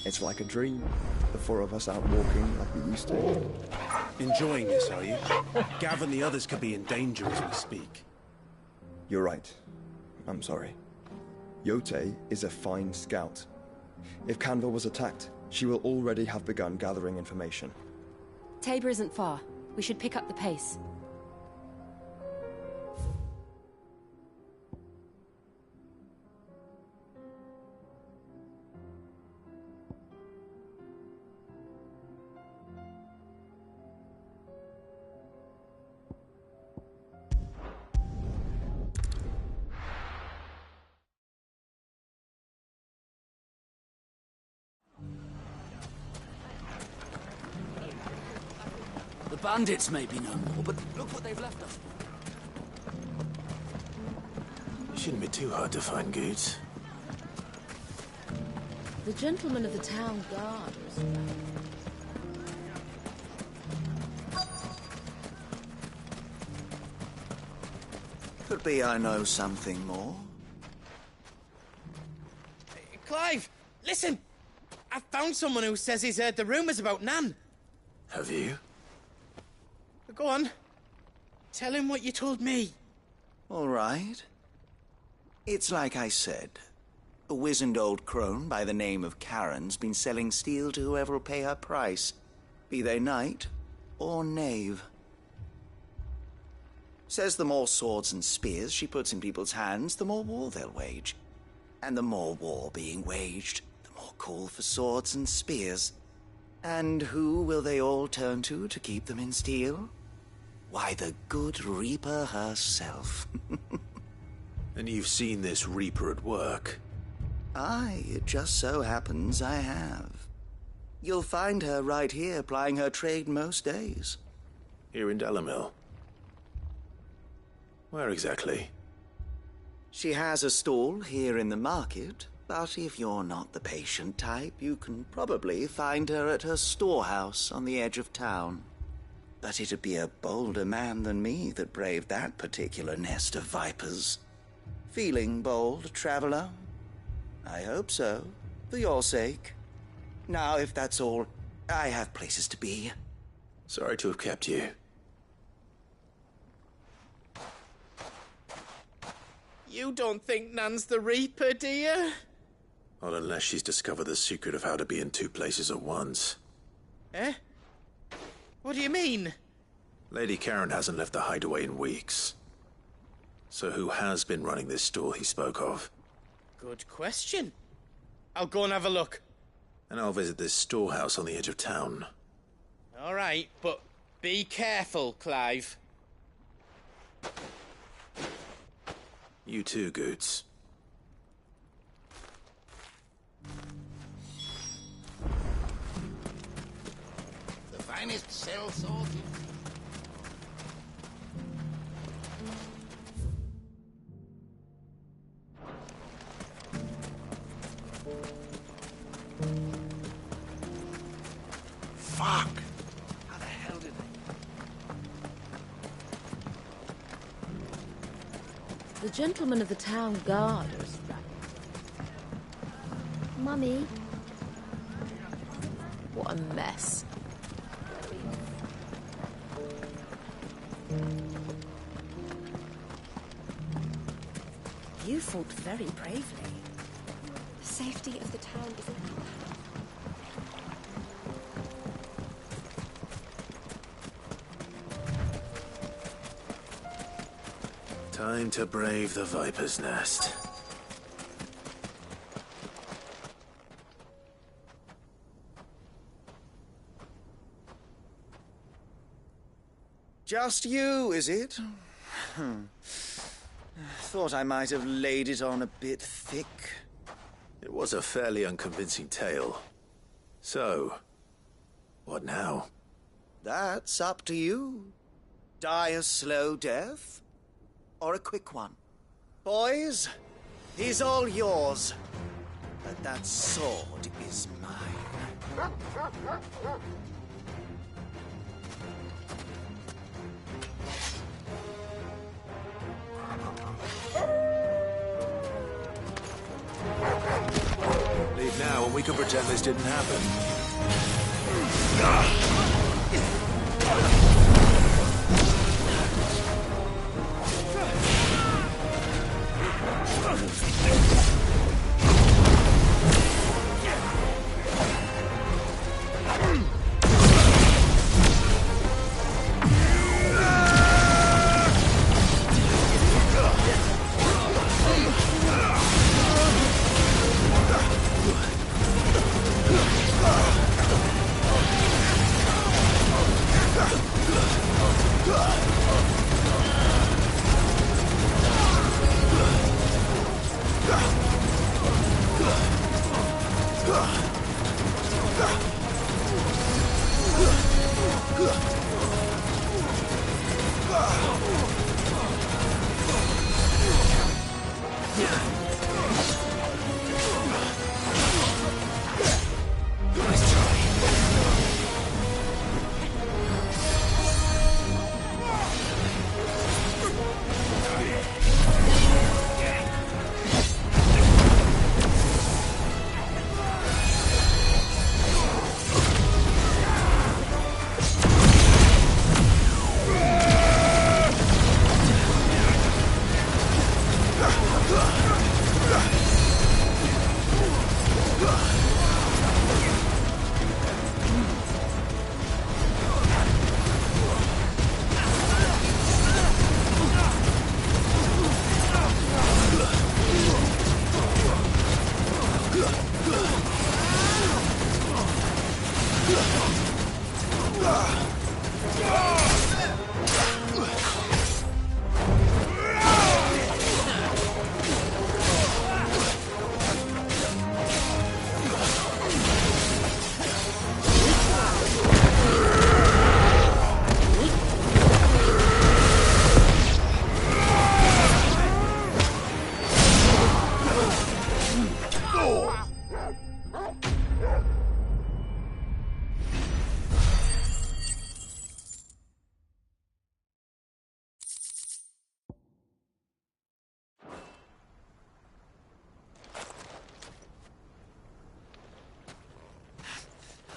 It's like a dream. The four of us out walking like we used to. Enjoying this, are you? Gav and the others could be in danger as we speak. You're right. I'm sorry. Yote is a fine scout. If Canville was attacked, she will already have begun gathering information. Tabor isn't far. We should pick up the pace. The bandits may be no more, but look what they've left us. It shouldn't be too hard to find goods. The gentleman of the town guard was... Could be I know something more. Clive, listen! I've found someone who says he's heard the rumours about Nan. Have you? Go on. Tell him what you told me. All right. It's like I said. A wizened old crone by the name of Karen's been selling steel to whoever will pay her price, be they knight or knave. Says the more swords and spears she puts in people's hands, the more war they'll wage. And the more war being waged, the more call for swords and spears. And who will they all turn to keep them in steel? Why, the good Reaper herself. And you've seen this Reaper at work? Aye, it just so happens I have. You'll find her right here plying her trade most days. Here in Delamil? Where exactly? She has a stall here in the market, but if you're not the patient type, you can probably find her at her storehouse on the edge of town. But it'd be a bolder man than me that braved that particular nest of vipers. Feeling bold, traveler? I hope so, for your sake. Now, if that's all, I have places to be. Sorry to have kept you. You don't think Nan's the Reaper, do you? Not unless she's discovered the secret of how to be in two places at once. Eh? What do you mean? Lady Karen hasn't left the hideaway in weeks. So who has been running this store he spoke of? Good question. I'll go and have a look. And I'll visit this storehouse on the edge of town. All right, but be careful, Clive. You too, Goots. The finest cell sorted. Fuck! How the hell did The gentleman of the town guard was... Mummy. What a mess. You fought very bravely. The safety of the town is in our hands. Time to brave the Viper's Nest. Just you, is it? Thought I might have laid it on a bit thick. It was a fairly unconvincing tale. So, what now? That's up to you. Die a slow death, or a quick one. Boys, he's all yours. But that sword is mine. Leave now and we We could pretend this didn't happen.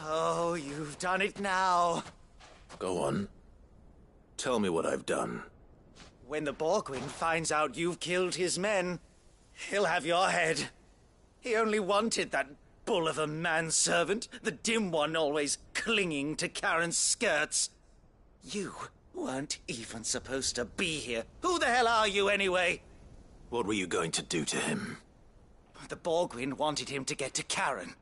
Oh, you've done it now. Go on. Tell me what I've done. When the Borgwyn finds out you've killed his men, he'll have your head. He only wanted that bull of a manservant, the dim one always clinging to Karen's skirts. You weren't even supposed to be here. Who the hell are you, anyway? What were you going to do to him? The Borgwyn wanted him to get to Karen.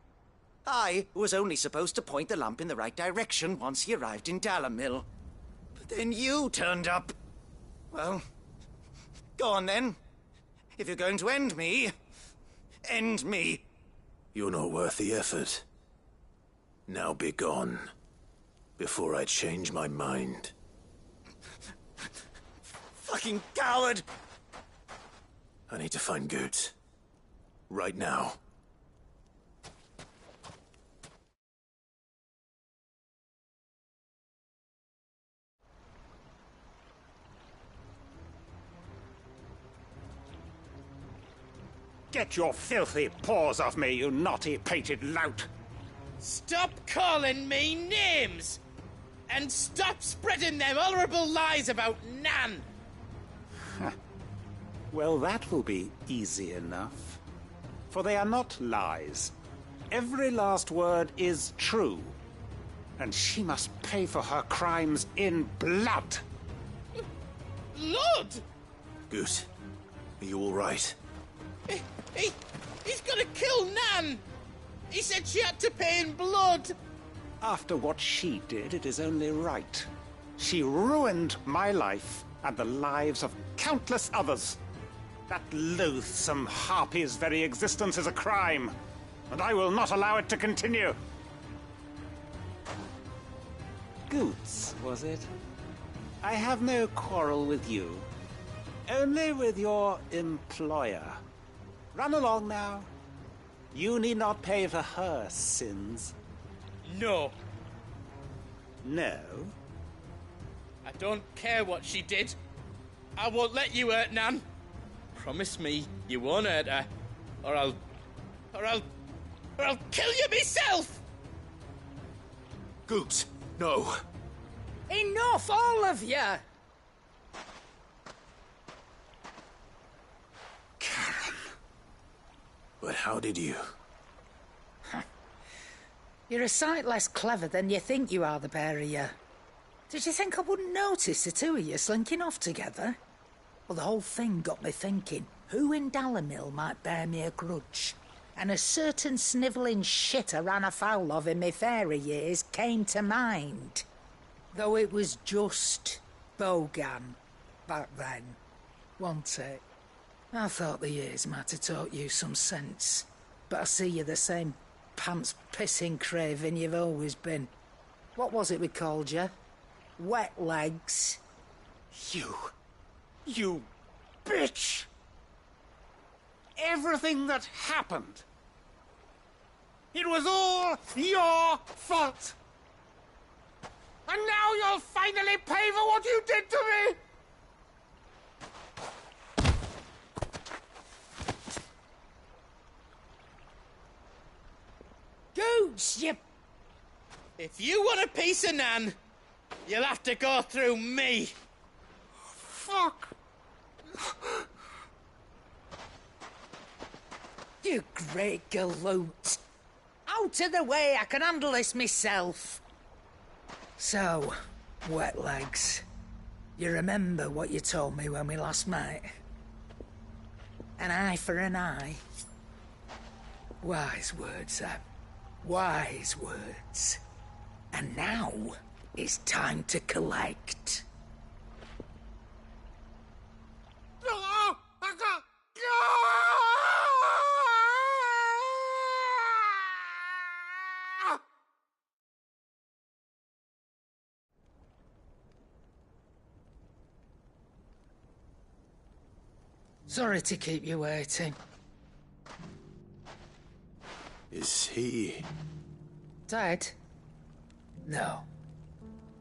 I was only supposed to point the lamp in the right direction once he arrived in Dalamil. But then you turned up. Well, go on then. If you're going to end me, end me. You're not worth the effort. Now be gone, before I change my mind. Fucking coward! I need to find Goots. Right now. Get your filthy paws off me, you naughty-pated lout! Stop calling me names! And stop spreading them horrible lies about Nan! Well, that will be easy enough. For they are not lies. Every last word is true. And she must pay for her crimes in blood. Lord! Goot, are you all right? He's gonna kill Nan! He said she had to pay in blood! After what she did, it is only right. She ruined my life and the lives of countless others. That loathsome harpy's very existence is a crime, and I will not allow it to continue. Goots, was it? I have no quarrel with you. Only with your employer. Run along now. You need not pay for her sins. No. No? I don't care what she did. I won't let you hurt Nan. Promise me you won't hurt her, or I'll... or I'll kill you myself! Goots, no. Enough, all of you! Karen. But how did you? You're a sight less clever than you think you are, the pair of you. Did you think I wouldn't notice the two of you slinking off together? Well, the whole thing got me thinking, who in Dalamil might bear me a grudge? And a certain snivelling shit I ran afoul of in my fairy years came to mind. Though it was just Bogan back then, wasn't it? I thought the years might have taught you some sense, but I see you're the same pants-pissing craven you've always been. What was it we called you? Wet legs? You bitch! Everything that happened, it was all your fault! And now you'll finally pay for what you did to me! Goots, you... If you want a piece of Nan, you'll have to go through me. Fuck! You great galoot. Out of the way, I can handle this myself. So, wet legs, you remember what you told me when we last met? An eye for an eye. Wise words, Sam. Wise words. And now, it's time to collect. Sorry to keep you waiting. Is he... Dead? No.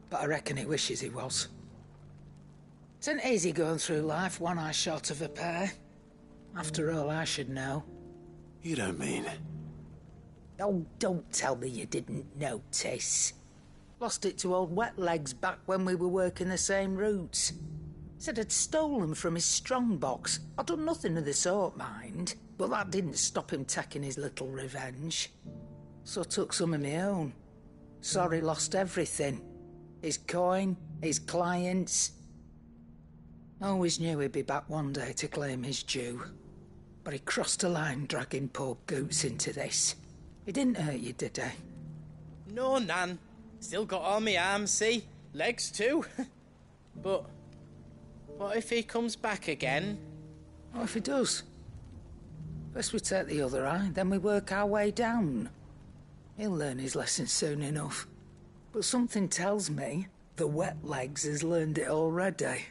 But I reckon he wishes he was. It ain't easy going through life one eye short of a pair. After all, I should know. You don't mean... Oh, don't tell me you didn't notice. Lost it to old Wet Legs back when we were working the same routes. Said I'd stolen from his strongbox. I'd done nothing of the sort, mind. But that didn't stop him taking his little revenge. So I took some of my own. Sorry, lost everything. His coin, his clients. Always knew he'd be back one day to claim his due. But he crossed a line dragging poor Goots into this. He didn't hurt you, did he? No, Nan. Still got all my arms, see? Legs too. But what if he comes back again? What if he does? First we take the other eye, then we work our way down. He'll learn his lesson soon enough. But something tells me the Wet Legs has learned it already.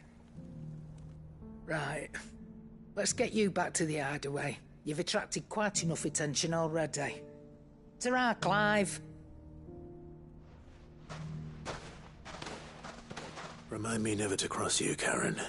Right. Let's get you back to the hideaway. You've attracted quite enough attention already. Ta-ra, Clive. Remind me never to cross you, Karen.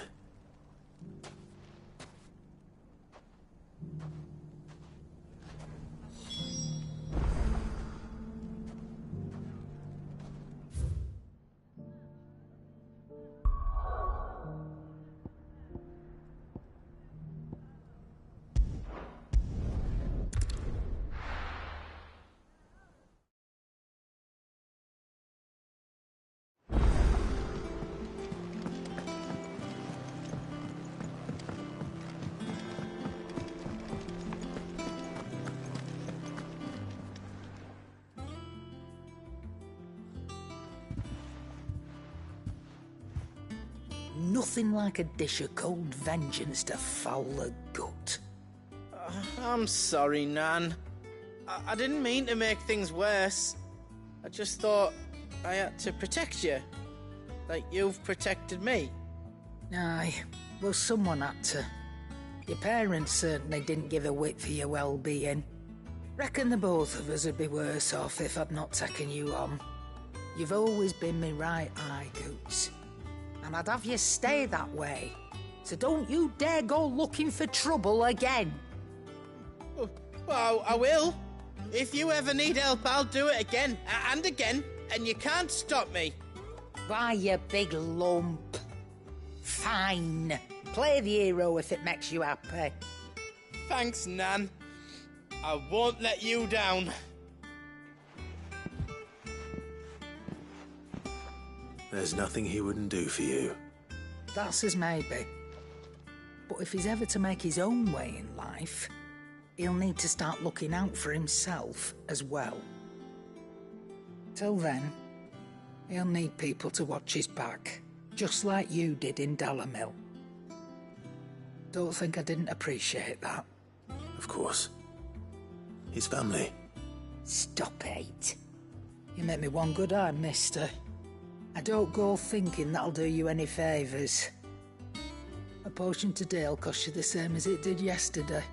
Nothing like a dish of cold vengeance to foul the gut. I'm sorry, Nan. I didn't mean to make things worse. I just thought I had to protect you. Like you've protected me. Aye, well, someone had to. Your parents certainly didn't give a whit for your well-being. Reckon the both of us would be worse off if I'd not taken you on. You've always been me right eye, Goots. And I'd have you stay that way. So don't you dare go looking for trouble again. Well, I will. If you ever need help, I'll do it again and again, and you can't stop me. Why, you big lump. Fine. Play the hero if it makes you happy. Thanks, Nan. I won't let you down. There's nothing he wouldn't do for you. That's as maybe. But if he's ever to make his own way in life, he'll need to start looking out for himself as well. Till then, he'll need people to watch his back, just like you did in Dalamil. Don't think I didn't appreciate that. Of course. His family. Stop it. You make me one good eye, mister. I don't go thinking that'll do you any favours. A potion today'll cost you the same as it did yesterday.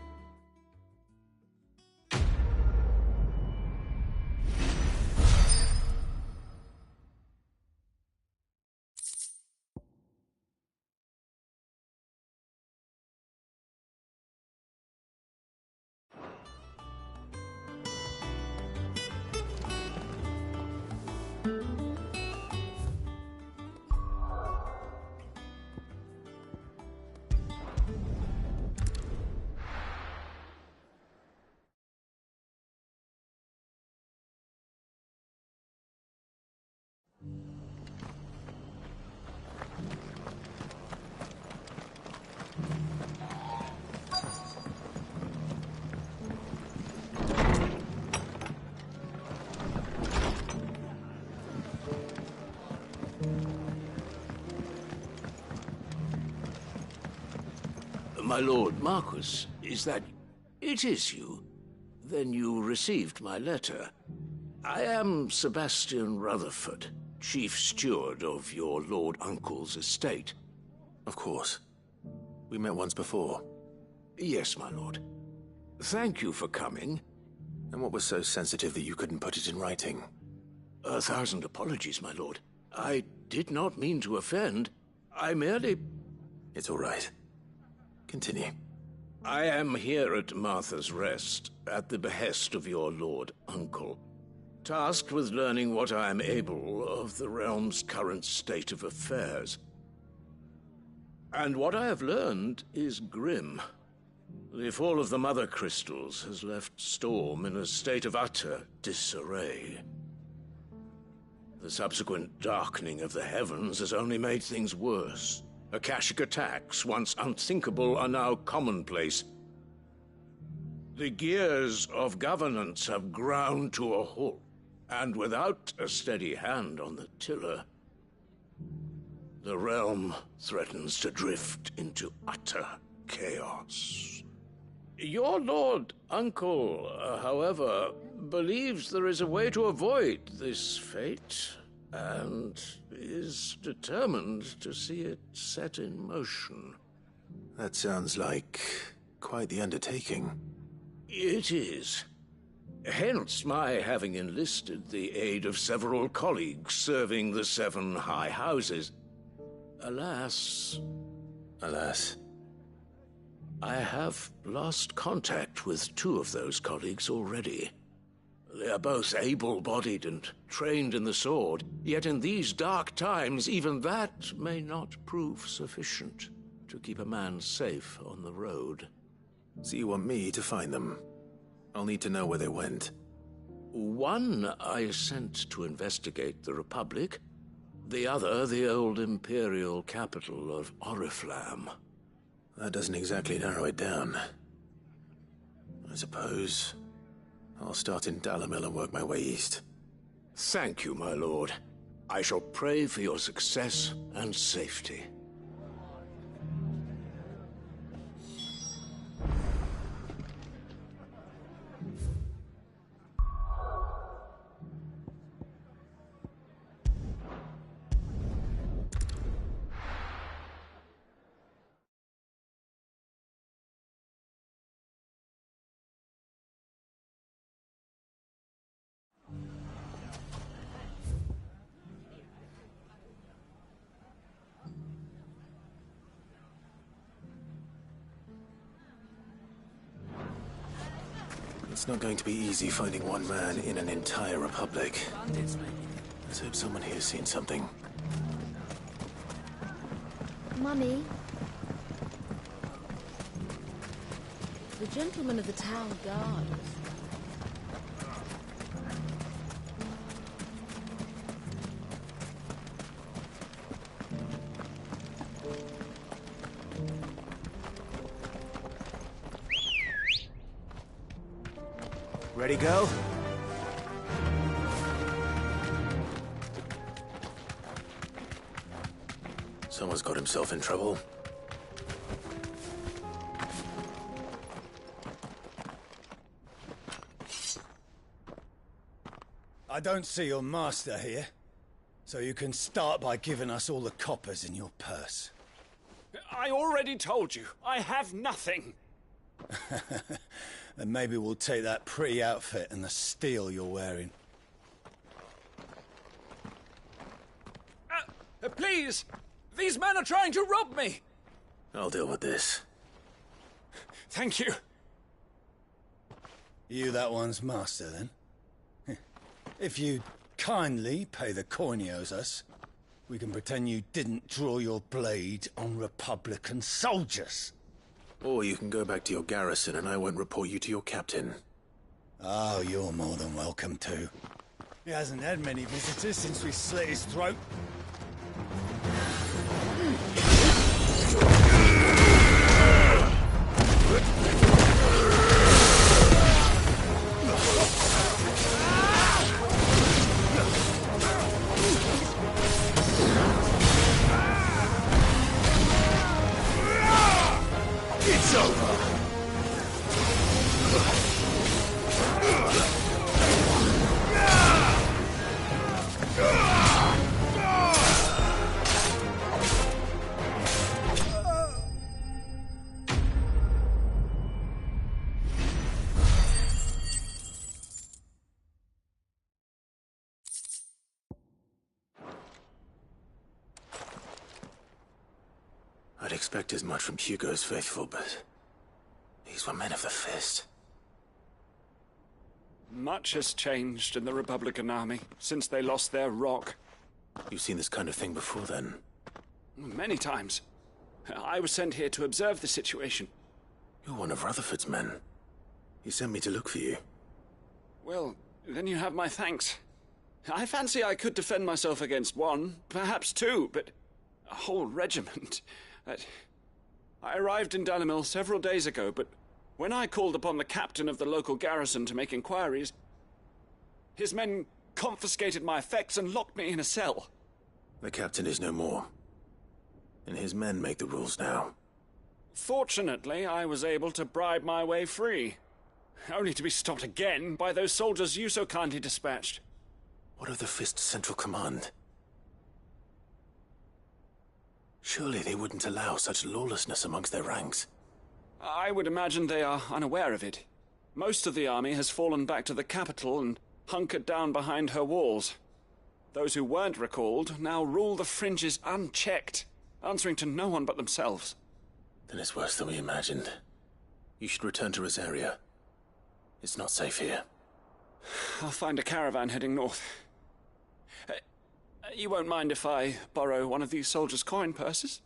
My lord Marquis, is that... It is you. Then you received my letter. I am Sebastian Rutherford, chief steward of your lord uncle's estate. Of course. We met once before. Yes, my lord. Thank you for coming. And what was so sensitive that you couldn't put it in writing? 1,000 apologies, my lord. I did not mean to offend. I merely... It's all right. Continue. I am here at Martha's Rest, at the behest of your lord uncle, tasked with learning what I am able of the realm's current state of affairs. And what I have learned is grim. The fall of the Mother Crystals has left Storm in a state of utter disarray. The subsequent darkening of the heavens has only made things worse. Akashic attacks, once unthinkable, are now commonplace. The gears of governance have ground to a halt, and without a steady hand on the tiller, the realm threatens to drift into utter chaos. Your lord uncle, however, believes there is a way to avoid this fate, and is determined to see it set in motion. That sounds like quite the undertaking. It is. Hence my having enlisted the aid of several colleagues serving the 7 high houses. Alas... Alas? I have lost contact with 2 of those colleagues already. They are both able-bodied and trained in the sword, yet in these dark times, even that may not prove sufficient to keep a man safe on the road. So you want me to find them? I'll need to know where they went. One I sent to investigate the Republic, the other the old Imperial capital of Oriflamme. That doesn't exactly narrow it down. I suppose I'll start in Dalamil and work my way east. Thank you, my lord. I shall pray for your success and safety. It's not going to be easy finding one man in an entire republic. Let's hope someone here's seen something. Mummy? The gentleman of the town guard. Ready, go? Someone's got himself in trouble. I don't see your master here, so you can start by giving us all the coppers in your purse. I already told you, I have nothing. Then maybe we'll take that pretty outfit and the steel you're wearing. Please! These men are trying to rob me! I'll deal with this. Thank you. You that one's master, then? If you kindly pay the coin he owes us, we can pretend you didn't draw your blade on Republican soldiers. Or you can go back to your garrison and I won't report you to your captain. Oh, you're more than welcome to. He hasn't had many visitors since we slit his throat. It's over! I'd expect as much from Hugo's faithful, but these were men of the fist. Much has changed in the Republican army since they lost their rock. You've seen this kind of thing before, then? Many times. I was sent here to observe the situation. You're one of Rutherford's men. He sent me to look for you. Well, then you have my thanks. I fancy I could defend myself against one, perhaps two, but a whole regiment... I arrived in Dalimil several days ago, but when I called upon the captain of the local garrison to make inquiries, his men confiscated my effects and locked me in a cell. The captain is no more, and his men make the rules now. Fortunately, I was able to bribe my way free, only to be stopped again by those soldiers you so kindly dispatched. What of the Fist's central command? Surely they wouldn't allow such lawlessness amongst their ranks. I would imagine they are unaware of it. Most of the army has fallen back to the capital and hunkered down behind her walls. Those who weren't recalled now rule the fringes unchecked, answering to no one but themselves. Then it's worse than we imagined. You should return to Rosaria. It's not safe here. I'll find a caravan heading north. You won't mind if I borrow one of these soldiers' coin purses?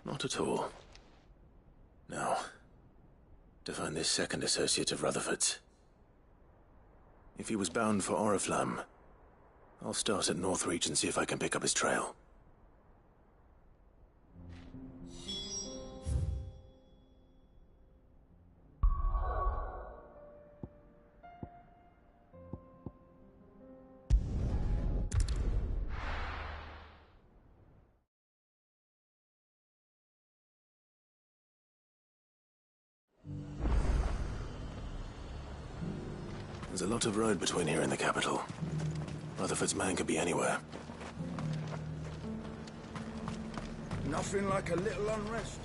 Not at all. Now, to find this second associate of Rutherford's. If he was bound for Oriflamme, I'll start at Northreach and see if I can pick up his trail. There's a lot of road between here and the capital. Rutherford's man could be anywhere. Nothing like a little unrest.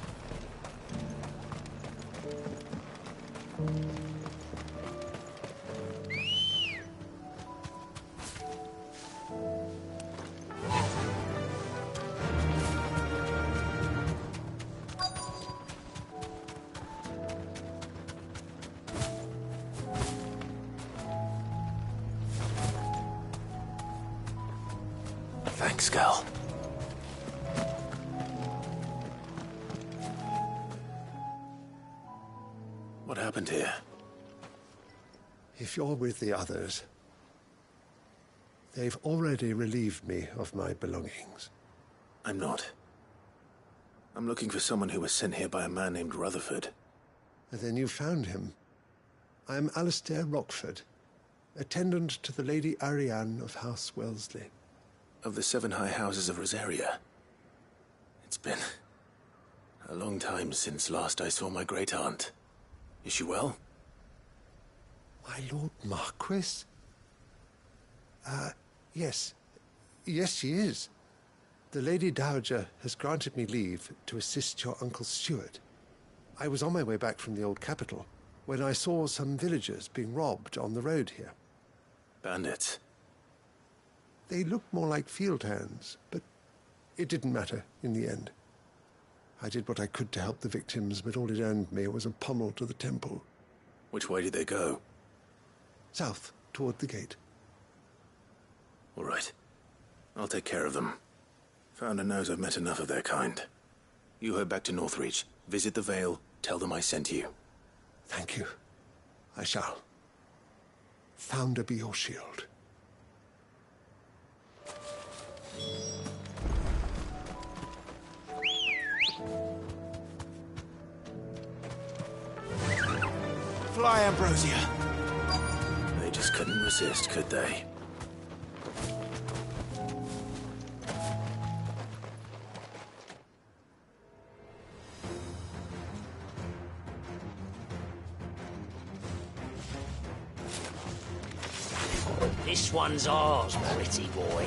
Thanks, Gal. What happened here? If you're with the others, they've already relieved me of my belongings. I'm not. I'm looking for someone who was sent here by a man named Rutherford. Then you found him. I am Alistair Rockford, attendant to the Lady Ariane of House Wellesley. Of the 7 high houses of Rosaria. It's been a long time since last I saw my great-aunt. Is she well? My Lord Marquis? Yes. Yes, she is. The Lady Dowager has granted me leave to assist your Uncle Stuart. I was on my way back from the old capital when I saw some villagers being robbed on the road here. Bandits? They looked more like field hands, but it didn't matter in the end. I did what I could to help the victims, but all it earned me was a pummel to the temple. Which way did they go? South, toward the gate. All right. I'll take care of them. Founder knows I've met enough of their kind. You head back to Northreach, visit the Vale, tell them I sent you. Thank you. I shall. Founder be your shield. Fly, Ambrosia. They just couldn't resist, could they? This one's ours, pretty boy.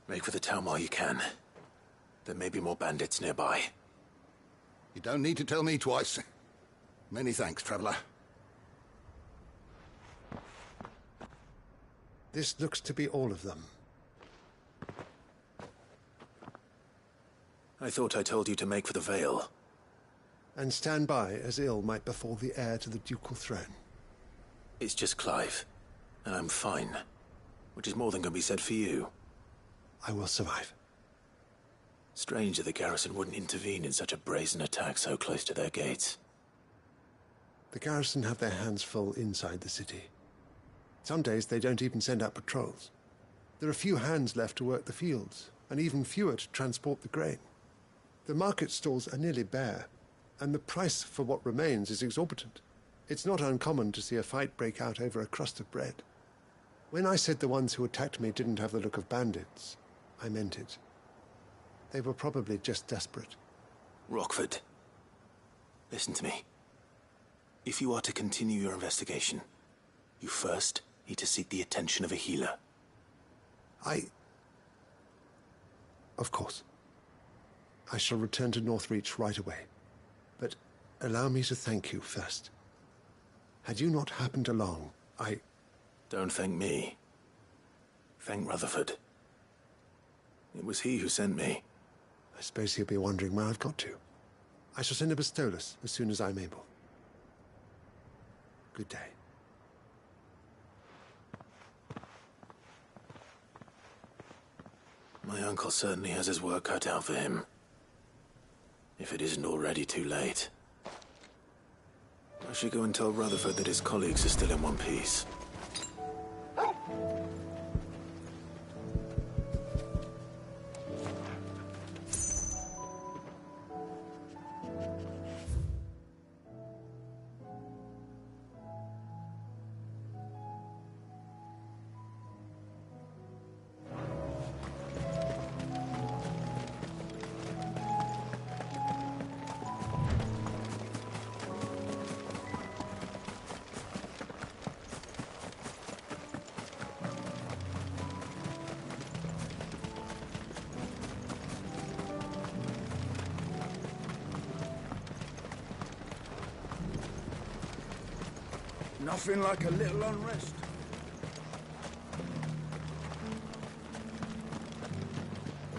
Make for the town while you can. There may be more bandits nearby. You don't need to tell me twice. Many thanks, traveler. This looks to be all of them. I thought I told you to make for the Vale. And stand by as ill might befall the heir to the ducal throne. It's just Clive, and I'm fine. Which is more than can be said for you. I will survive. Strange that the garrison wouldn't intervene in such a brazen attack so close to their gates. The garrison have their hands full inside the city. Some days they don't even send out patrols. There are few hands left to work the fields, and even fewer to transport the grain. The market stalls are nearly bare, and the price for what remains is exorbitant. It's not uncommon to see a fight break out over a crust of bread. When I said the ones who attacked me didn't have the look of bandits, I meant it. They were probably just desperate. Rockford, listen to me. If you are to continue your investigation, you first need to seek the attention of a healer. Of course. I shall return to Northreach right away. But allow me to thank you first. Had you not happened along, Don't thank me. Thank Rutherford. It was he who sent me. I suppose he'll be wondering where I've got to. I shall send a Pistolus as soon as I'm able. Good day. My uncle certainly has his work cut out for him. If it isn't already too late. I should go and tell Rutherford that his colleagues are still in one piece. Nothing like a little unrest.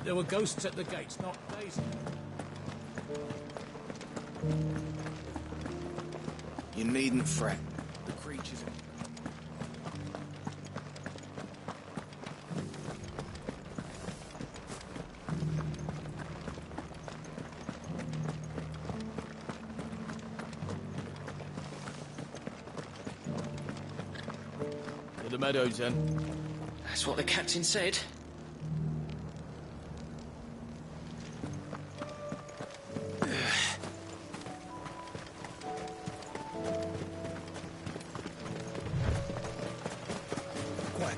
There were ghosts at the gates, not days ago. You needn't fret. The creatures... The meadows, then. That's what the captain said. Quiet.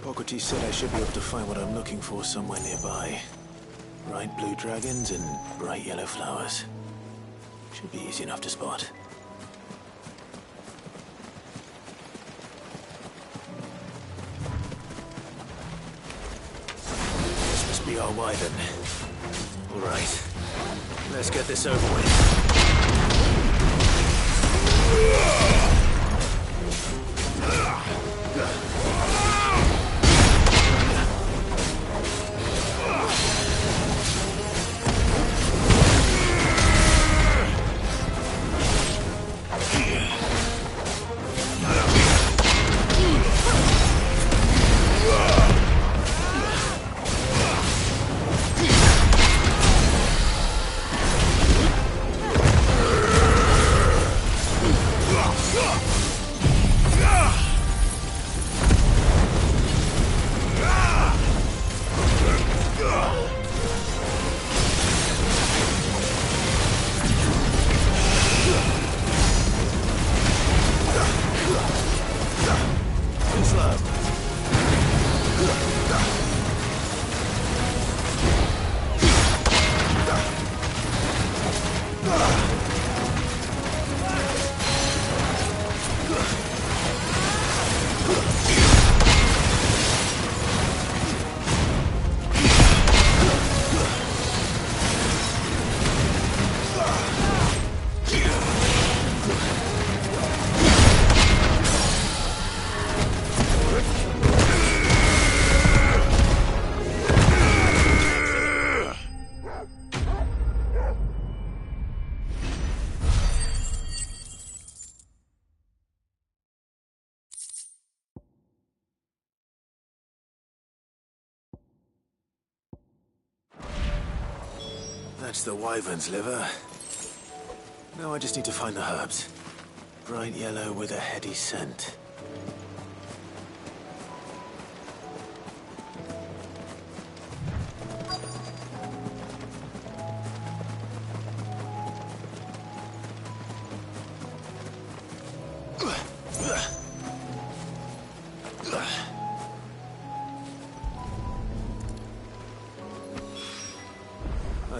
Hippocrates said I should be able to find what I'm looking for somewhere nearby. Bright blue dragons and bright yellow flowers. Should be easy enough to spot. This must be our wyvern. All right. Let's get this over with. That's the wyvern's liver. Now I just need to find the herbs. Bright yellow with a heady scent.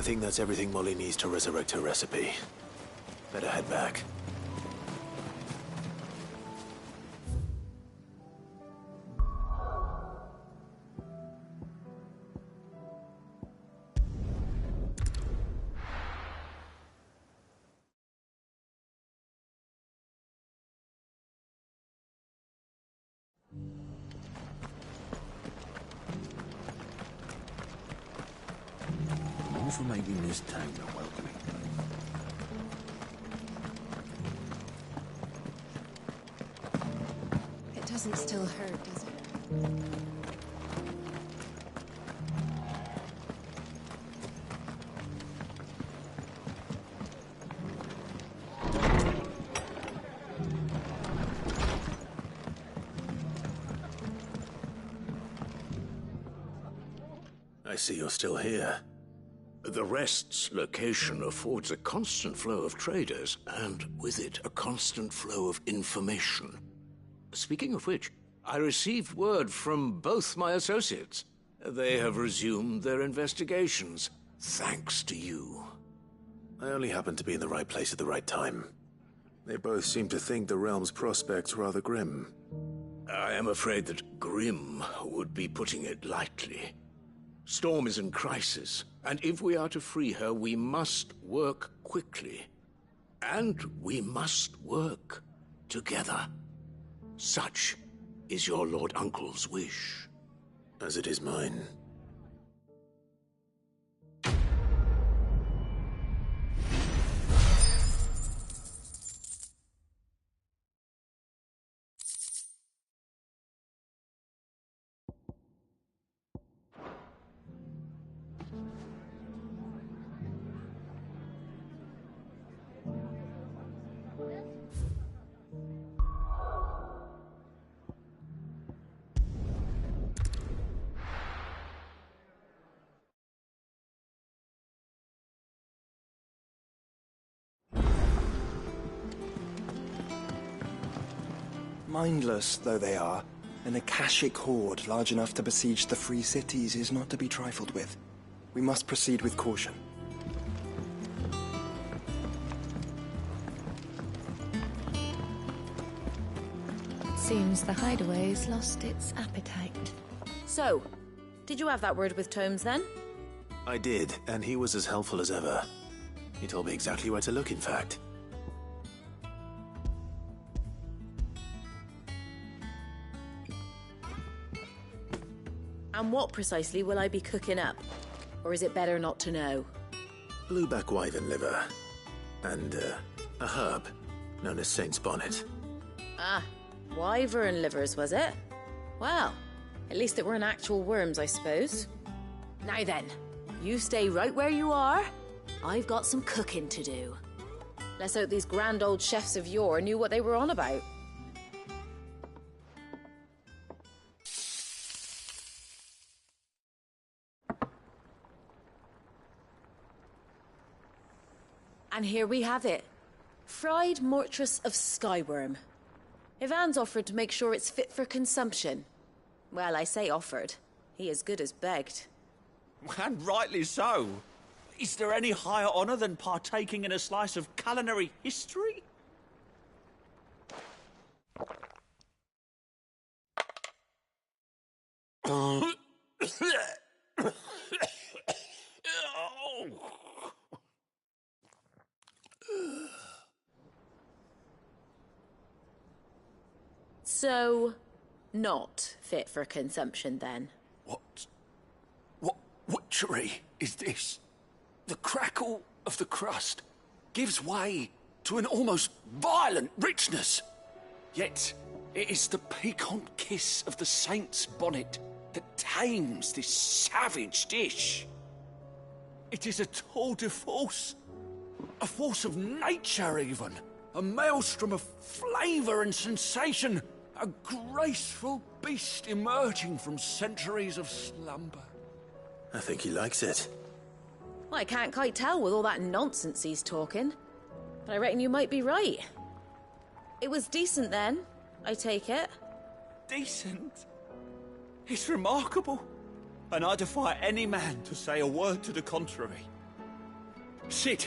think that's everything Molly needs to resurrect her recipe. Better head back. All for making this town a welcoming place. It doesn't still hurt, does it? I see you're still here. The Rest's location affords a constant flow of traders, and with it, a constant flow of information. Speaking of which, I received word from both my associates. They have resumed their investigations, thanks to you. I only happened to be in the right place at the right time. They both seem to think the realm's prospects rather grim. I am afraid that grim would be putting it lightly. Storm is in crisis, and if we are to free her, we must work quickly. And we must work together. Such is your Lord Uncle's wish. As it is mine. Mindless though they are, an Akashic horde large enough to besiege the free cities is not to be trifled with. We must proceed with caution. Seems the hideaway's lost its appetite. So, did you have that word with Tomes then? I did, and he was as helpful as ever. He told me exactly where to look, in fact. And what precisely will I be cooking up? Or is it better not to know? Blueback wyvern liver. And, a herb known as Saint's Bonnet. Ah, wyvern livers, was it? Well, at least it weren't actual worms, I suppose. Now then, you stay right where you are. I've got some cooking to do. Let's hope these grand old chefs of yore knew what they were on about. And here we have it. Fried mortress of skyworm. Ivan's offered to make sure it's fit for consumption. Well, I say offered. He as good as begged. And rightly so. Is there any higher honor than partaking in a slice of culinary history? So, not fit for consumption then? What witchery is this? The crackle of the crust gives way to an almost violent richness. Yet, it is the piquant kiss of the Saint's Bonnet that tames this savage dish. It is a tour de force. A force of nature, even. A maelstrom of flavour and sensation. A graceful beast emerging from centuries of slumber. I think he likes it. Well, I can't quite tell with all that nonsense he's talking. But I reckon you might be right. It was decent then, I take it. Decent? It's remarkable. And I defy any man to say a word to the contrary. Sid,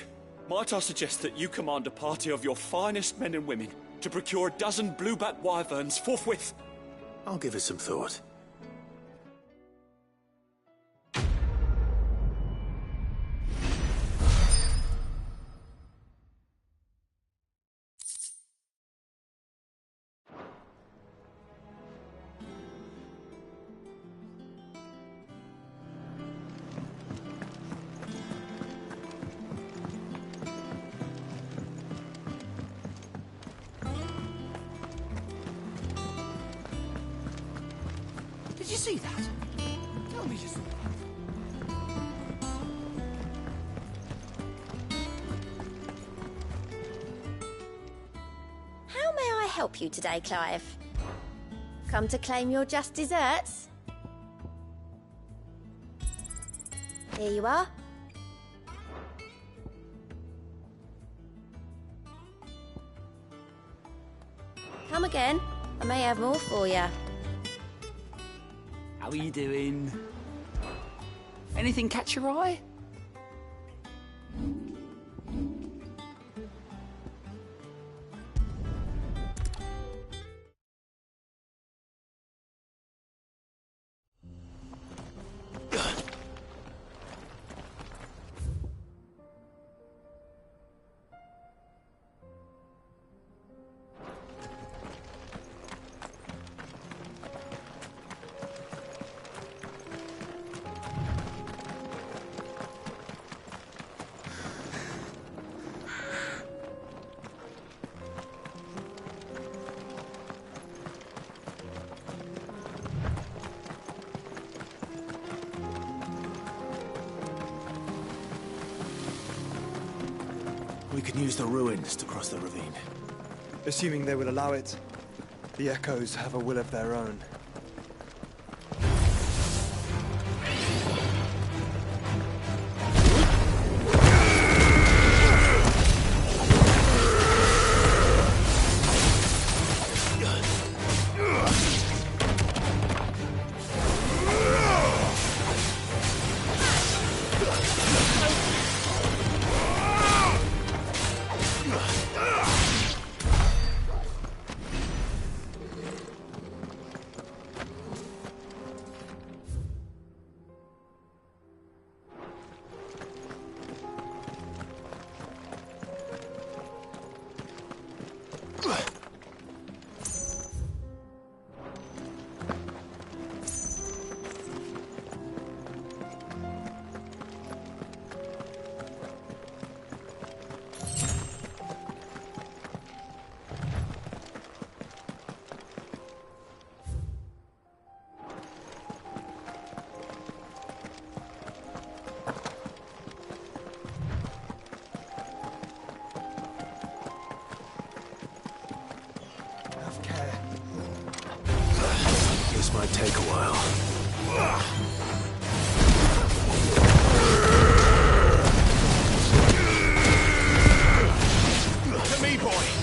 might I suggest that you command a party of your finest men and women to procure a dozen blueback wyverns forthwith? I'll give it some thought. Did you see that? Tell me you saw How may I help you today, Clive? Come to claim your just desserts? Here you are. Come again. I may have more for you. How are you doing? Anything catch your eye? We can use the ruins to cross the ravine. Assuming they will allow it. The echoes have a will of their own. This might take a while. To me, boy!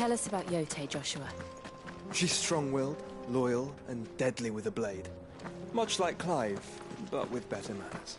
Tell us about Yote, Joshua. She's strong-willed, loyal, and deadly with a blade. Much like Clive, but with better manners.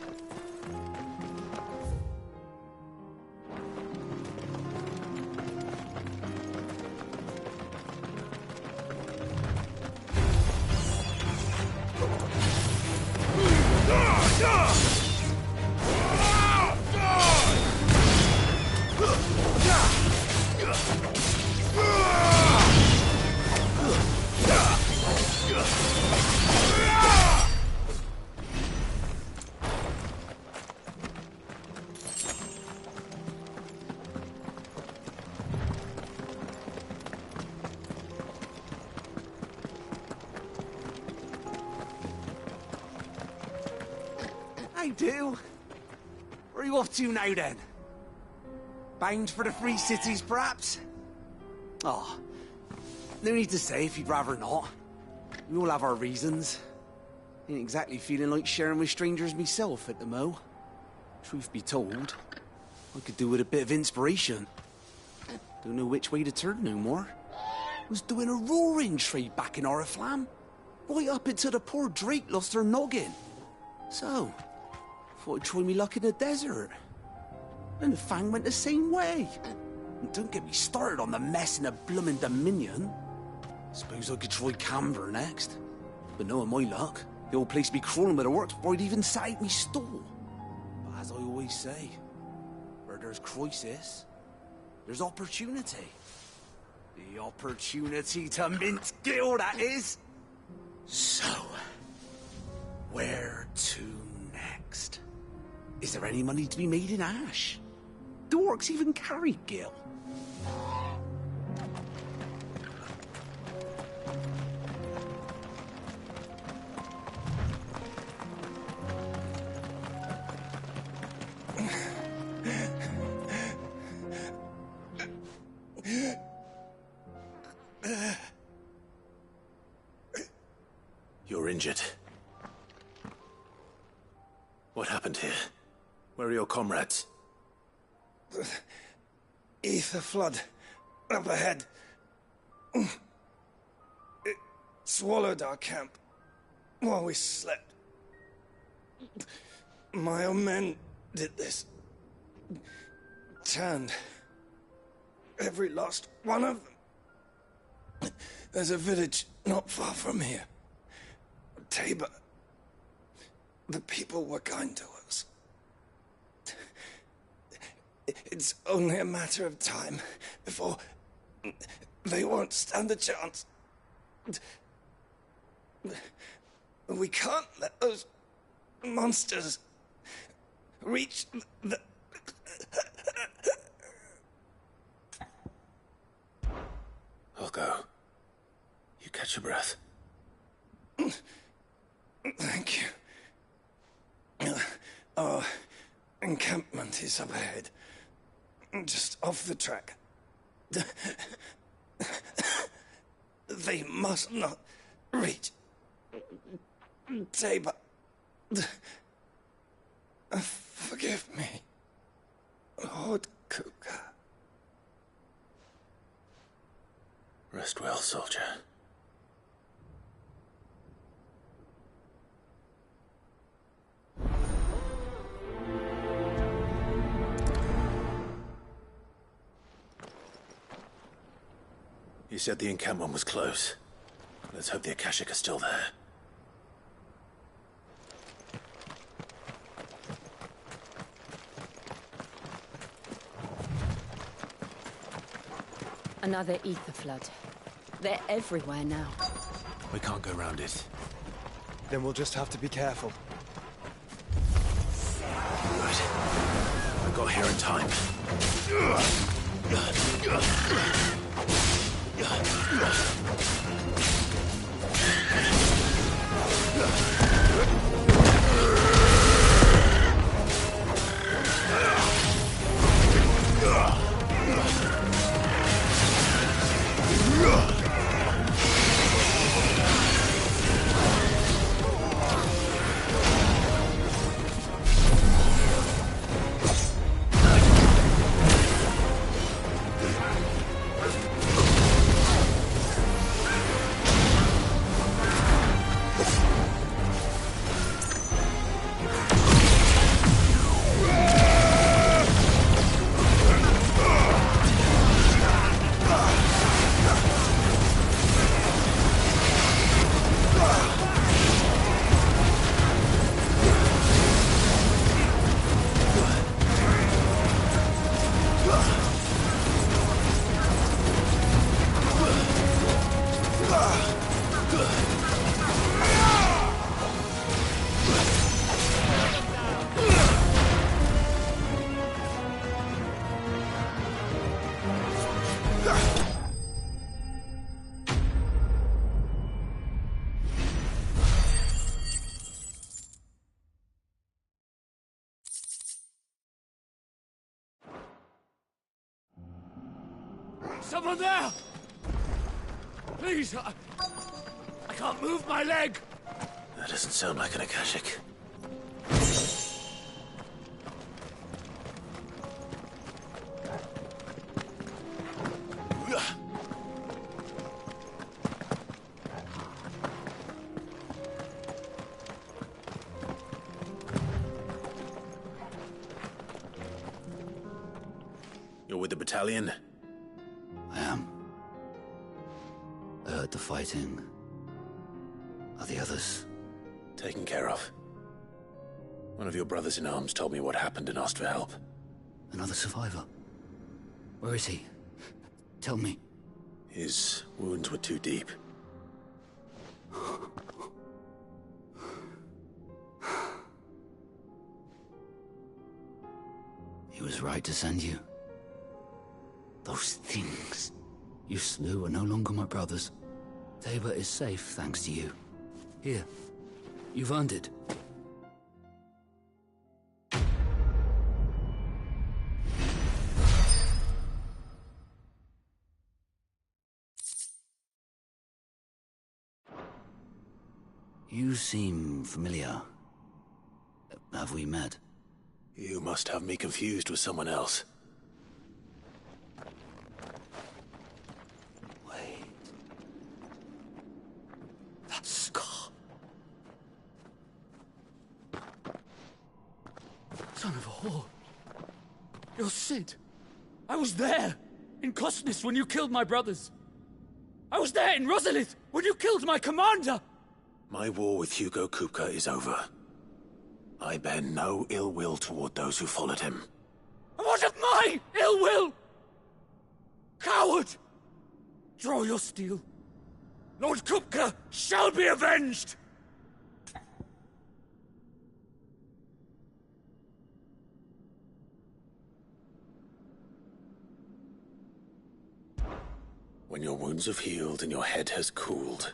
I do. Where are you off to now, then? Bound for the Free Cities, perhaps? Oh, no need to say if you'd rather not. We all have our reasons. Ain't exactly feeling like sharing with strangers myself at the mo. Truth be told, I could do with a bit of inspiration. Don't know which way to turn no more. Was doing a roaring trade back in Oriflamme. Right up until the poor Drake lost her noggin. So, thought I'd try me luck in the desert. And the Fang went the same way. And don't get me started on the mess in the bloomin' Dominion. Suppose I could try Camber next. But knowing my luck, the old place be crawling with the works before I'd even sat out me stall. But as I always say, where there's crisis, there's opportunity. The opportunity to mint Gil, that is. So, where to next? Is there any money to be made in Ash? Do orcs even carry Gil? You're injured. What happened here? Where are your comrades? Ether flood. Up ahead. It swallowed our camp while we slept. My own men did this. Turned. Every last one of them. There's a village not far from here. Tabor. The people were kind to us. It's only a matter of time before they won't stand a chance. We can't let those monsters reach the... I'll go. You catch your breath. Thank you. Our encampment is up ahead. Just off the track. They must not reach Tabor. Forgive me, Lord Kuka. Rest well, soldier. You said the encampment was close. Let's hope the Akashic are still there. Another ether flood. They're everywhere now. We can't go round it. Then we'll just have to be careful. Good. I got here in time. someone there! Please, I can't move my leg! That doesn't sound like an Akashic. You're with the battalion? I am. I heard the fighting. Are the others? Taken care of. One of your brothers in arms told me what happened and asked for help. Another survivor? Where is he? Tell me. His wounds were too deep. He was right to send you. Those things you slew are no longer my brothers. Tabor is safe thanks to you. Here, you've earned it. You seem familiar. Have we met? You must have me confused with someone else. Wait. That scar. Son of a whore. You're Sid. I was there, in Cosnes, when you killed my brothers. I was there in Rosalith, when you killed my commander. My war with Hugo Kupka is over. I bear no ill will toward those who followed him. What of my ill will? Coward! Draw your steel. Lord Kupka shall be avenged! When your wounds have healed and your head has cooled,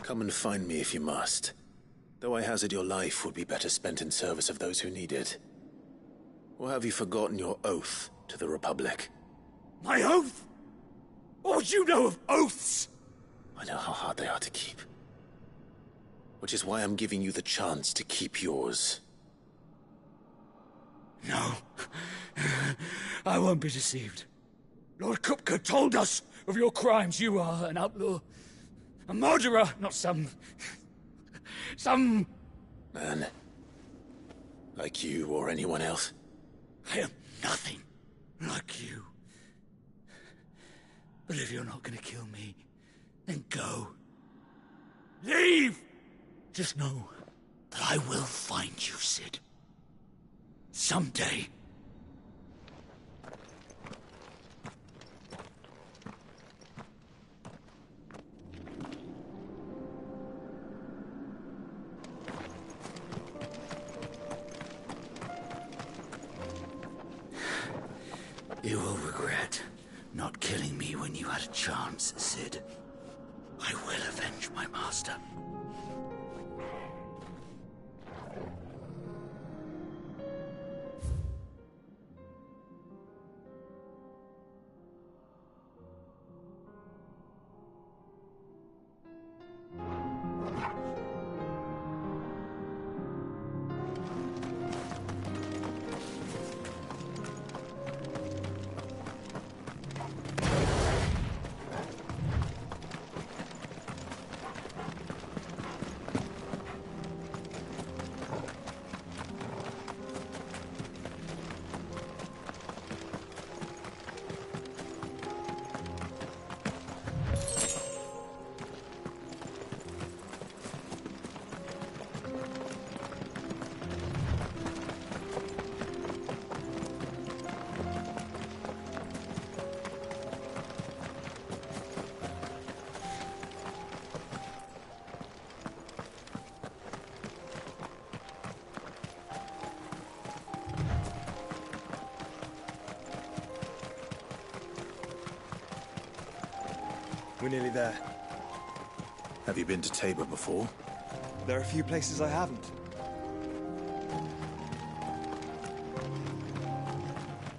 come and find me if you must. Though I hazard your life would be better spent in service of those who need it. Or have you forgotten your oath to the Republic? My oath? What would you know of oaths? I know how hard they are to keep. Which is why I'm giving you the chance to keep yours. No. I won't be deceived. Lord Kupka told us of your crimes. You are an outlaw. A murderer, not some man. Like you or anyone else. I am nothing like you. But if you're not gonna kill me, then go. Leave! Just know that I will find you, Sid. Someday. You will regret not killing me when you had a chance, Sid. I will avenge my master. We're nearly there. Have you been to Tabor before? There are a few places I haven't.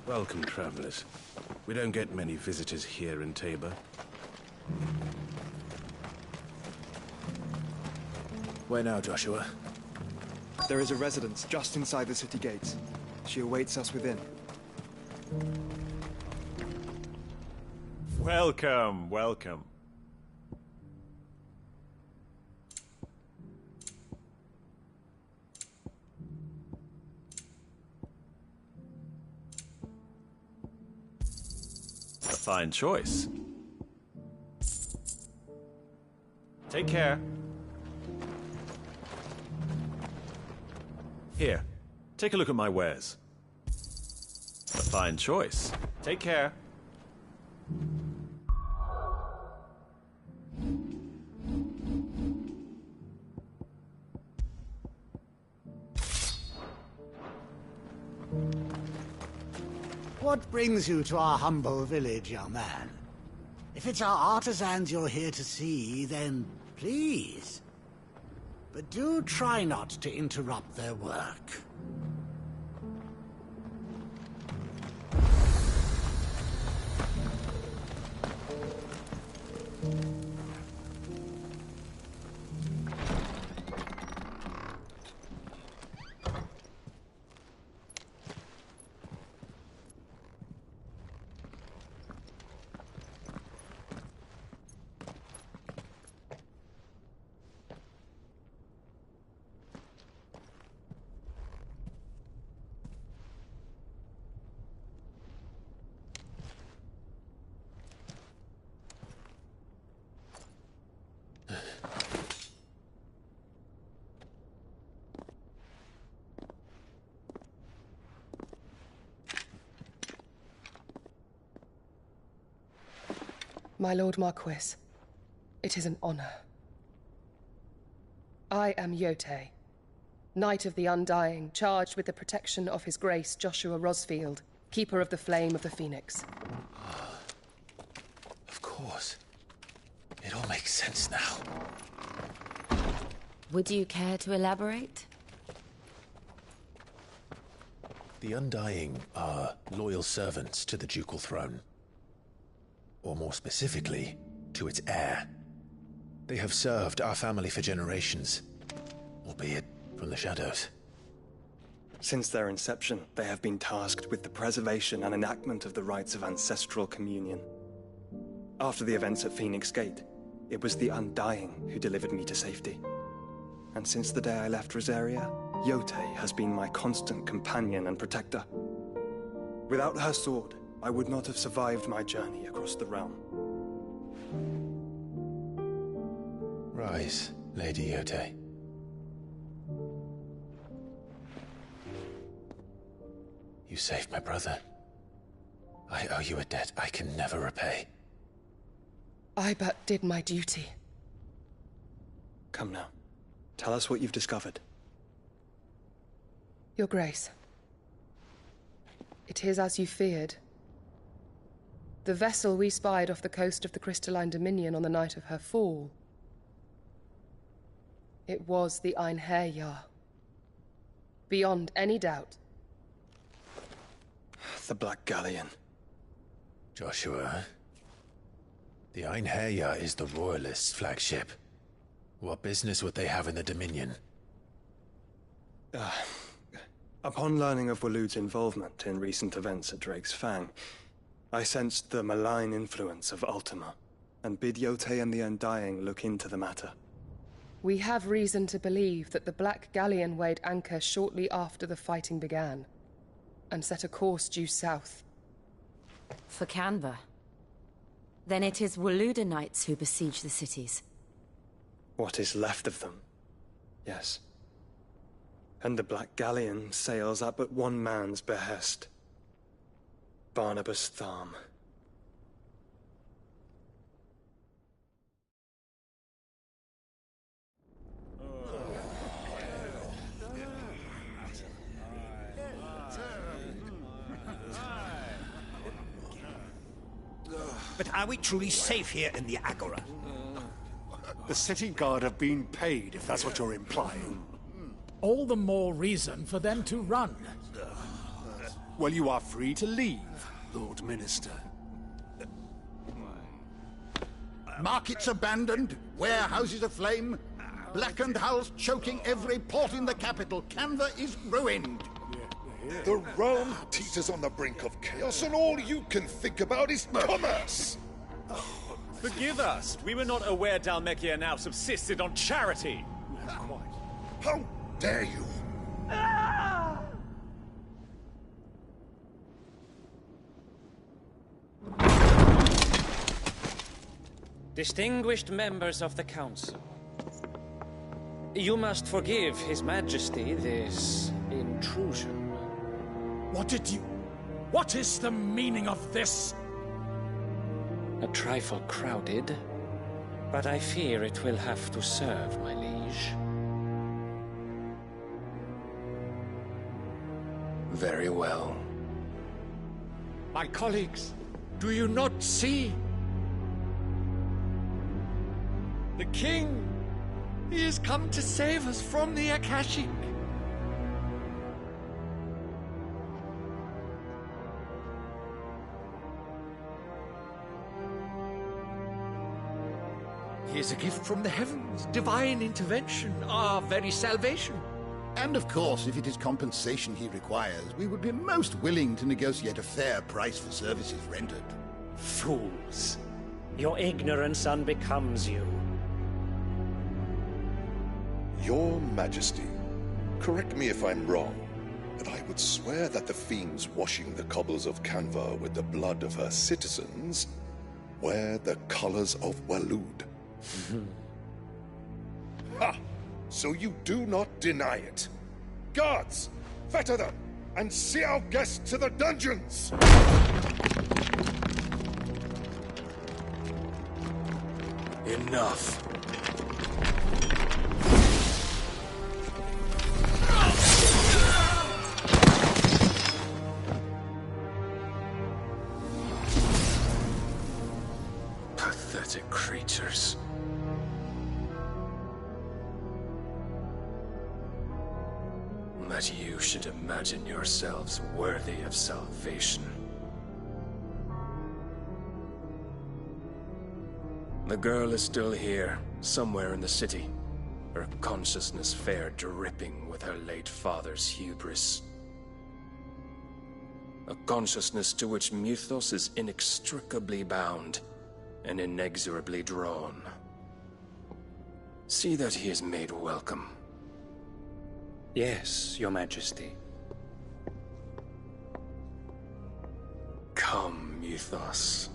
Welcome, travelers. We don't get many visitors here in Tabor. Where now, Joshua? There is a residence just inside the city gates. She awaits us within. Welcome, welcome. A fine choice. Take care. Here, take a look at my wares. A fine choice. Take care. What brings you to our humble village, young man? If it's our artisans you're here to see, then please. But do try not to interrupt their work. My Lord Marquis, it is an honor. I am Yotei, Knight of the Undying, charged with the protection of His Grace Joshua Rosfield, Keeper of the Flame of the Phoenix. Of course. It all makes sense now. Would you care to elaborate? The Undying are loyal servants to the ducal throne. Or more specifically, to its heir. They have served our family for generations, albeit from the shadows. Since their inception, they have been tasked with the preservation and enactment of the rites of ancestral communion. After the events at Phoenix Gate, it was the Undying who delivered me to safety. And since the day I left Rosaria, Yotei has been my constant companion and protector. Without her sword, I would not have survived my journey across the realm. Rise, Lady Yotei. You saved my brother. I owe you a debt I can never repay. I but did my duty. Come now. Tell us what you've discovered. Your Grace. It is as you feared. The vessel we spied off the coast of the Crystalline Dominion on the night of her fall. It was the Einherjar. Beyond any doubt. The Black Galleon. Joshua, the Einherjar is the Royalists' flagship. What business would they have in the Dominion? Upon learning of Waloed's involvement in recent events at Drake's Fang, I sensed the malign influence of Ultima, and bid Yotei and the Undying look into the matter. We have reason to believe that the Black Galleon weighed anchor shortly after the fighting began, and set a course due south. For Canva. Then it is Waloeda Knights who besiege the cities. What is left of them, yes. And the Black Galleon sails at but one man's behest. Barnabas Tharm. But are we truly safe here in the Agora? The city guard have been paid, if that's what you're implying. All the more reason for them to run. Well, you are free to leave, Lord Minister. Markets abandoned, warehouses aflame, blackened hulls choking every port in the capital. Canva is ruined. The realm teeters on the brink of chaos, and all you can think about is commerce! Forgive us. We were not aware Dhalmekia now subsisted on charity. How dare you! Distinguished members of the Council, you must forgive His Majesty this intrusion. What is the meaning of this? A trifle crowded, but I fear it will have to serve, my liege. Very well. My colleagues, do you not see? The king! He has come to save us from the Akashic. He is a gift from the heavens, divine intervention, our very salvation. And of course, if it is compensation he requires, we would be most willing to negotiate a fair price for services rendered. Fools! Your ignorance unbecomes you. Your Majesty, correct me if I'm wrong, but I would swear that the fiends washing the cobbles of Canva with the blood of her citizens wear the colors of Waloed. Ha! So you do not deny it. Guards, fetter them, and see our guests to the dungeons! Enough. Pathetic creatures. That you should imagine yourselves worthy of salvation. The girl is still here, somewhere in the city, her consciousness fair dripping with her late father's hubris. A consciousness to which Mythos is inextricably bound and inexorably drawn. See that he is made welcome. Yes, Your Majesty. Come, Mythos.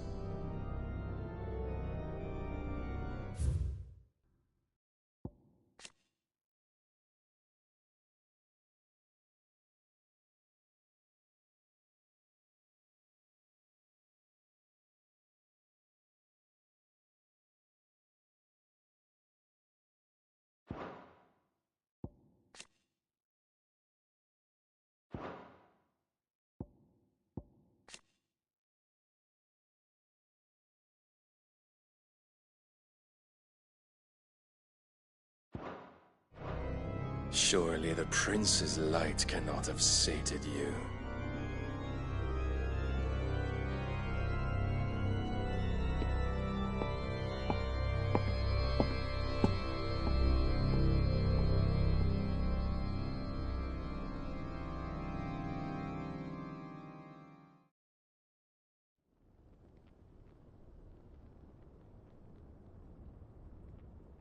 Surely the prince's light cannot have sated you.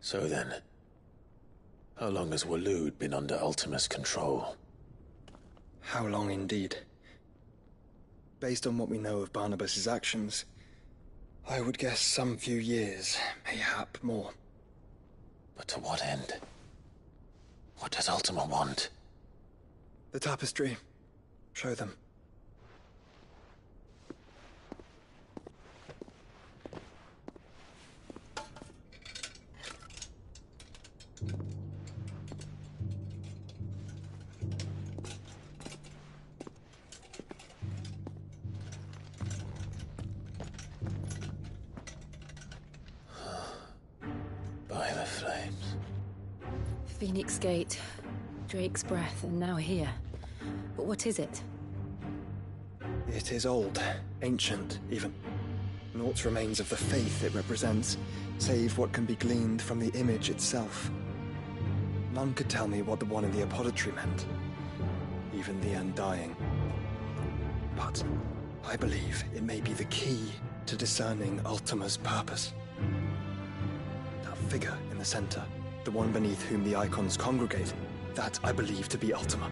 So then, how long has Waloed been under Ultima's control? How long indeed? Based on what we know of Barnabas's actions, I would guess some few years, mayhap more. But to what end? What does Ultima want? The tapestry. Show them. By the flames. Phoenix Gate, Drake's Breath, and now here. But what is it? It is old, ancient, even. Naught remains of the faith it represents. save what can be gleaned from the image itself. None could tell me what the one in the apothecary meant, even the Undying. But I believe it may be the key to discerning Ultima's purpose. That figure in the center, the one beneath whom the icons congregate, that I believe to be Ultima.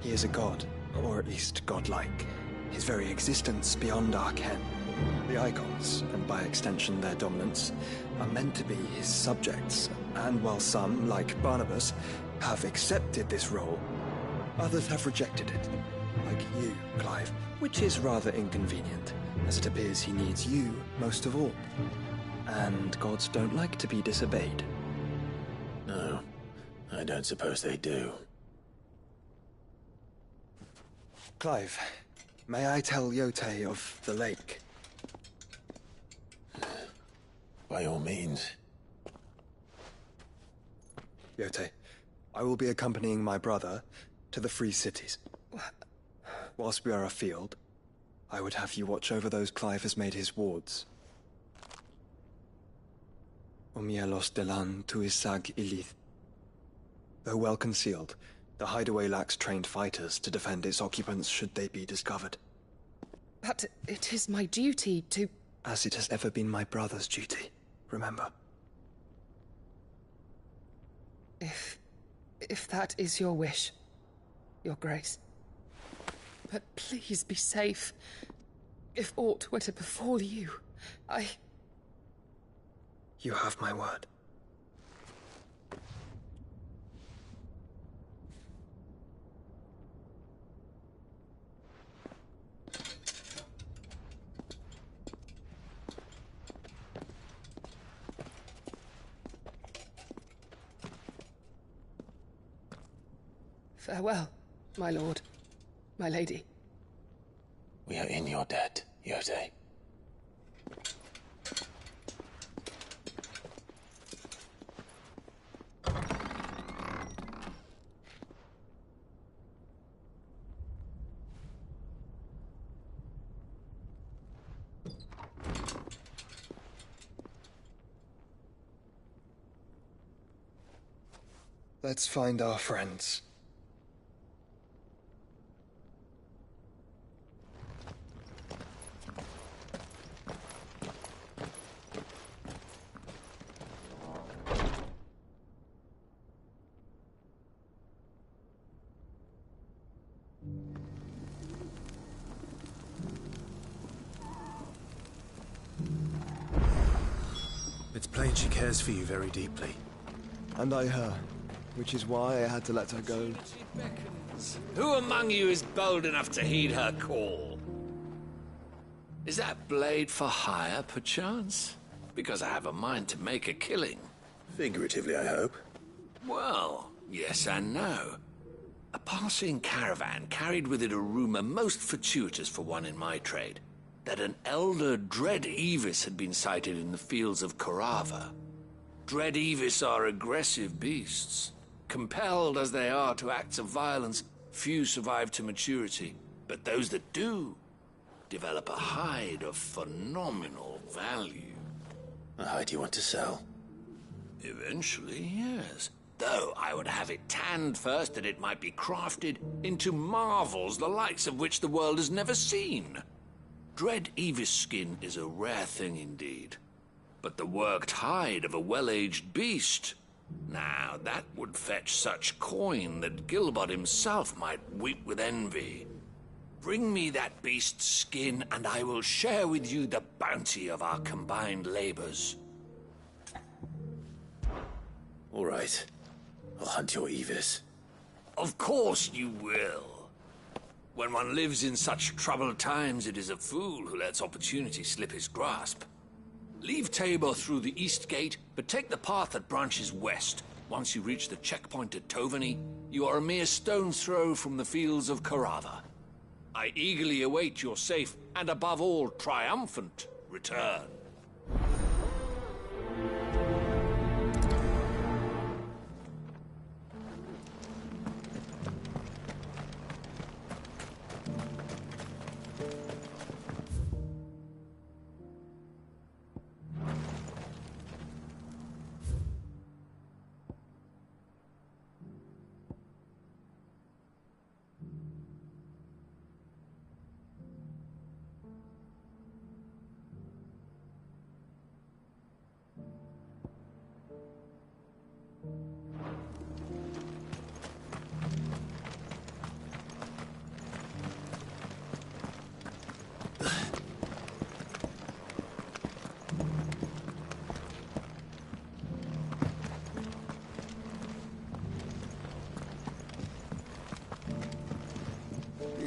He is a god, or at least godlike, his very existence beyond our ken. The icons, and by extension their dominants, are meant to be his subjects, and while some, like Barnabas, have accepted this role, others have rejected it, like you, Clive, which is rather inconvenient, as it appears he needs you most of all. And gods don't like to be disobeyed. No, I don't suppose they do. Clive, may I tell Yote of the lake? By all means. Yote, I will be accompanying my brother to the Free Cities. Whilst we are afield, I would have you watch over those Clive has made his wards. Omielos delan tuisag ilith. Though well concealed, the hideaway lacks trained fighters to defend its occupants should they be discovered. But it is my duty to... As it has ever been my brother's duty, remember. If that is your wish, Your Grace. But please be safe. If aught were to befall you, You have my word. Farewell, my lord, my lady. We are in your debt, Yote. Let's find our friends. It's plain she cares for you very deeply. And I her, which is why I had to let her go. Who among you is bold enough to heed her call? Is that blade for hire, perchance? Because I have a mind to make a killing. Figuratively, I hope. Well, yes and no. A passing caravan carried with it a rumor most fortuitous for one in my trade, that an elder Dread Evis had been sighted in the fields of Corava. Dread Evis are aggressive beasts. Compelled as they are to acts of violence, few survive to maturity, but those that do develop a hide of phenomenal value. A hide you want to sell? Eventually, yes. Though I would have it tanned first that it might be crafted into marvels the likes of which the world has never seen. Dread Evis skin is a rare thing indeed. But the worked hide of a well-aged beast, now that would fetch such coin that Gilbert himself might weep with envy. Bring me that beast's skin, and I will share with you the bounty of our combined labors. All right. I'll hunt your Evis. Of course you will. When one lives in such troubled times, it is a fool who lets opportunity slip his grasp. Leave Tabor through the east gate, but take the path that branches west. Once you reach the checkpoint at Tovany, you are a mere stone's throw from the fields of Corava. I eagerly await your safe, and above all, triumphant return.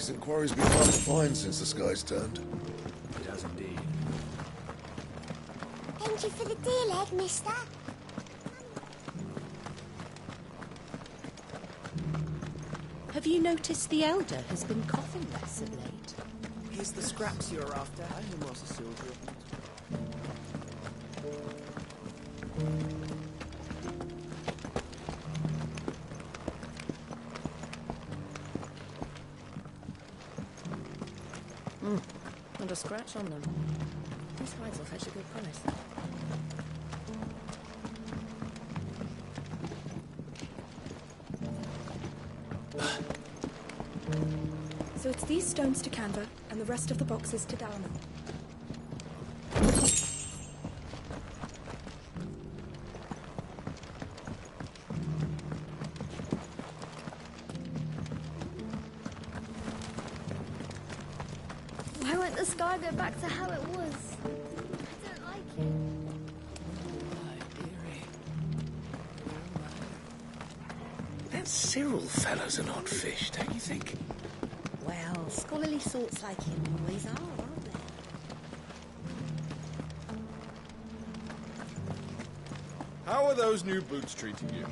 Decent quarry's been hard to find since the sky's turned. It has indeed. Thank you for the deal, leg, mister. Have you noticed the Elder has been coughing less of late? Here's the scraps you're after. I am a soldier. Not a scratch on them. These hides will fetch a good price. So it's these stones to Canva, and the rest of the boxes to Dalma. Why won't the sky go back to how it was? I don't like it. That Cyril fellow's an odd fish, don't you think? Well, scholarly sorts like him always are, aren't they? How are those new boots treating you?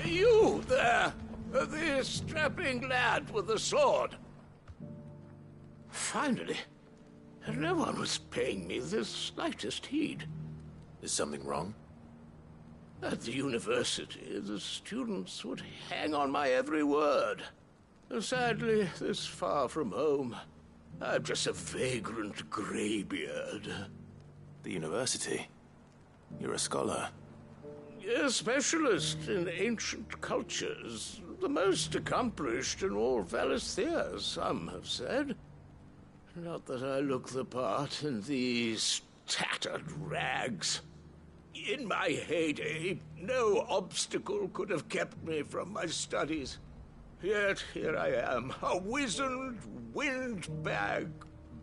You there! The strapping lad with the sword. Finally, no one was paying me the slightest heed. Is something wrong? At the university, the students would hang on my every word. Sadly, this far from home, I'm just a vagrant greybeard. The university? You're a scholar. A specialist in ancient cultures. The most accomplished in all Valisthea, some have said. Not that I look the part in these tattered rags. In my heyday, no obstacle could have kept me from my studies. Yet here I am, a wizened windbag,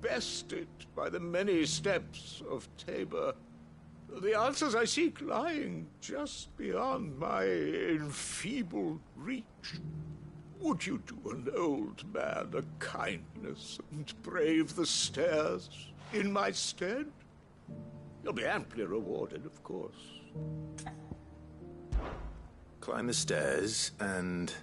bested by the many steps of Tabor. The answers I seek lying just beyond my enfeebled reach. Would you do an old man a kindness and brave the stairs in my stead? You'll be amply rewarded, of course. Climb the stairs and...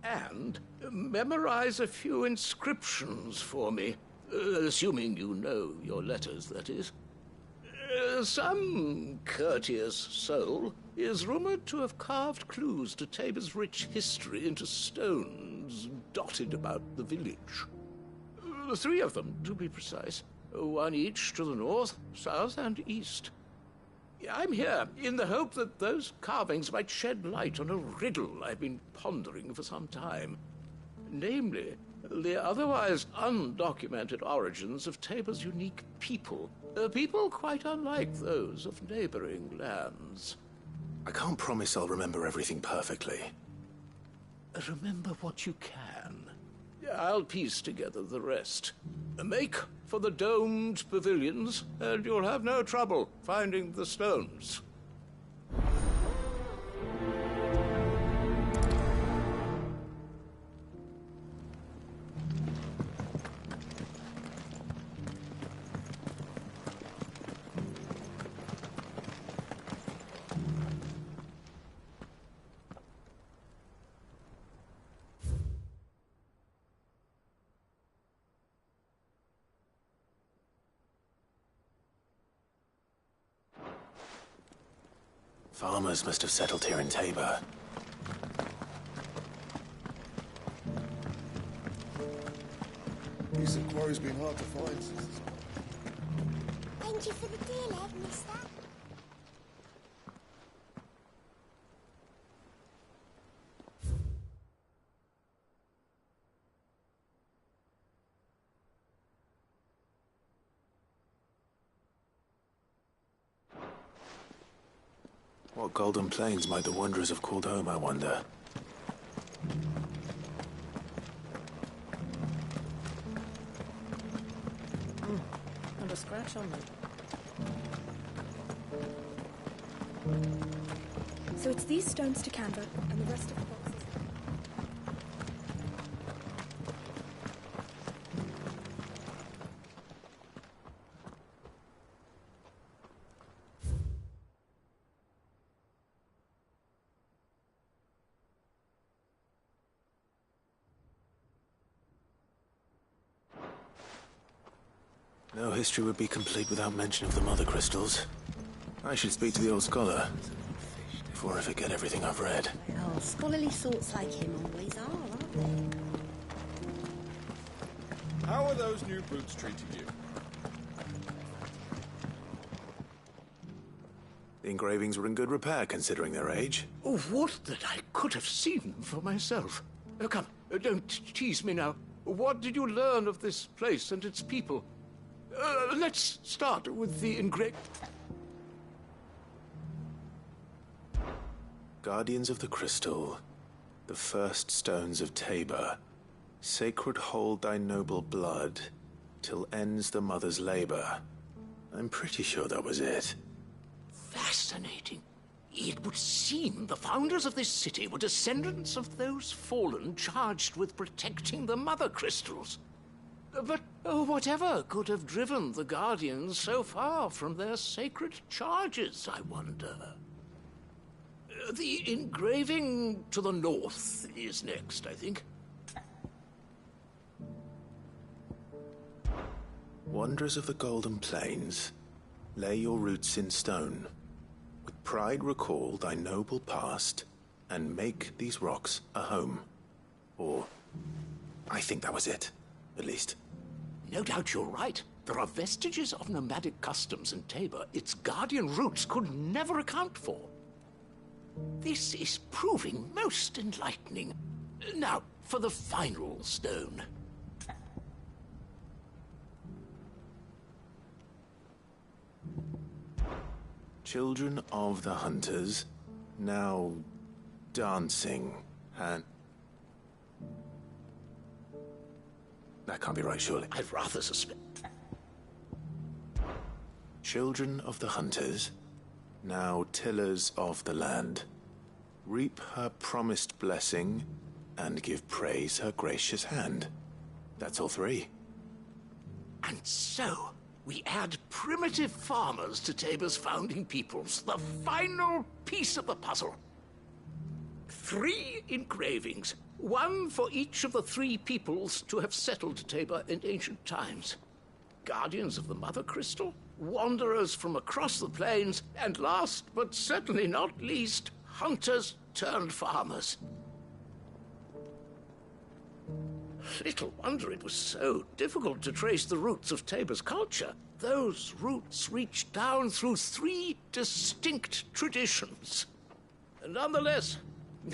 And memorize a few inscriptions for me. Assuming you know your letters, that is. Some courteous soul is rumored to have carved clues to Tabor's rich history into stones dotted about the village. 3 of them, to be precise. 1 each to the north, south, and east. I'm here in the hope that those carvings might shed light on a riddle I've been pondering for some time. Namely, the otherwise undocumented origins of Tabor's unique people. People quite unlike those of neighboring lands. I can't promise I'll remember everything perfectly. Remember what you can. I'll piece together the rest. Make for the domed pavilions, and you'll have no trouble finding the stones. Farmers must have settled here in Tabor. Decent quarry's been hard to find since... Thank you for the deal, Ed, mister. What golden plains might the wanderers have called home, I wonder? latch on them. So it's these stones to Canva, and the rest of the boxes. No history would be complete without mention of the mother crystals. I should speak to the old scholar before I forget everything I've read. Well, scholarly sorts like him always are, aren't they? How are those new boots treating you? The engravings were in good repair considering their age. Oh, would that I could have seen them for myself. Come, don't tease me now. What did you learn of this place and its people? Let's start with the Guardians of the Crystal, the first stones of Tabor, sacred hold thy noble blood, till ends the mother's labor. I'm pretty sure that was it. Fascinating. It would seem the founders of this city were descendants of those fallen charged with protecting the mother crystals. But whatever could have driven the Guardians so far from their sacred charges, I wonder? The engraving to the north is next, I think. Wanderers of the Golden Plains, lay your roots in stone. With pride recall thy noble past, and make these rocks a home. Or, I think that was it, at least. No doubt you're right. There are vestiges of nomadic customs in Tabor its guardian roots could never account for. This is proving most enlightening. Now, for the final stone. Children of the Hunters, now dancing, and... That can't be right, surely. I'd rather suspect. Children of the Hunters, now tillers of the land, reap her promised blessing, and give praise her gracious hand. That's all three. And so, we add primitive farmers to Tabor's founding peoples, the final piece of the puzzle. 3 engravings, one for each of the 3 peoples to have settled Tabor in ancient times. Guardians of the Mother Crystal, wanderers from across the plains, and last but certainly not least, hunters turned farmers. Little wonder it was so difficult to trace the roots of Tabor's culture. Those roots reach down through 3 distinct traditions. Nonetheless,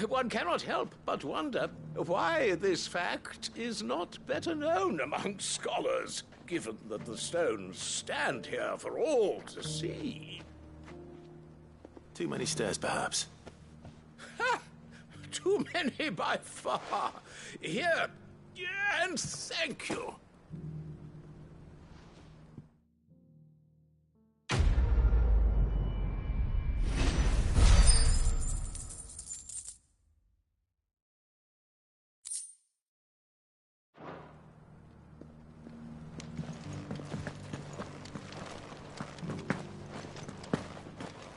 one cannot help but wonder why this fact is not better known among scholars, given that the stones stand here for all to see. Too many stairs, perhaps. Ha! Too many by far. Here, and thank you.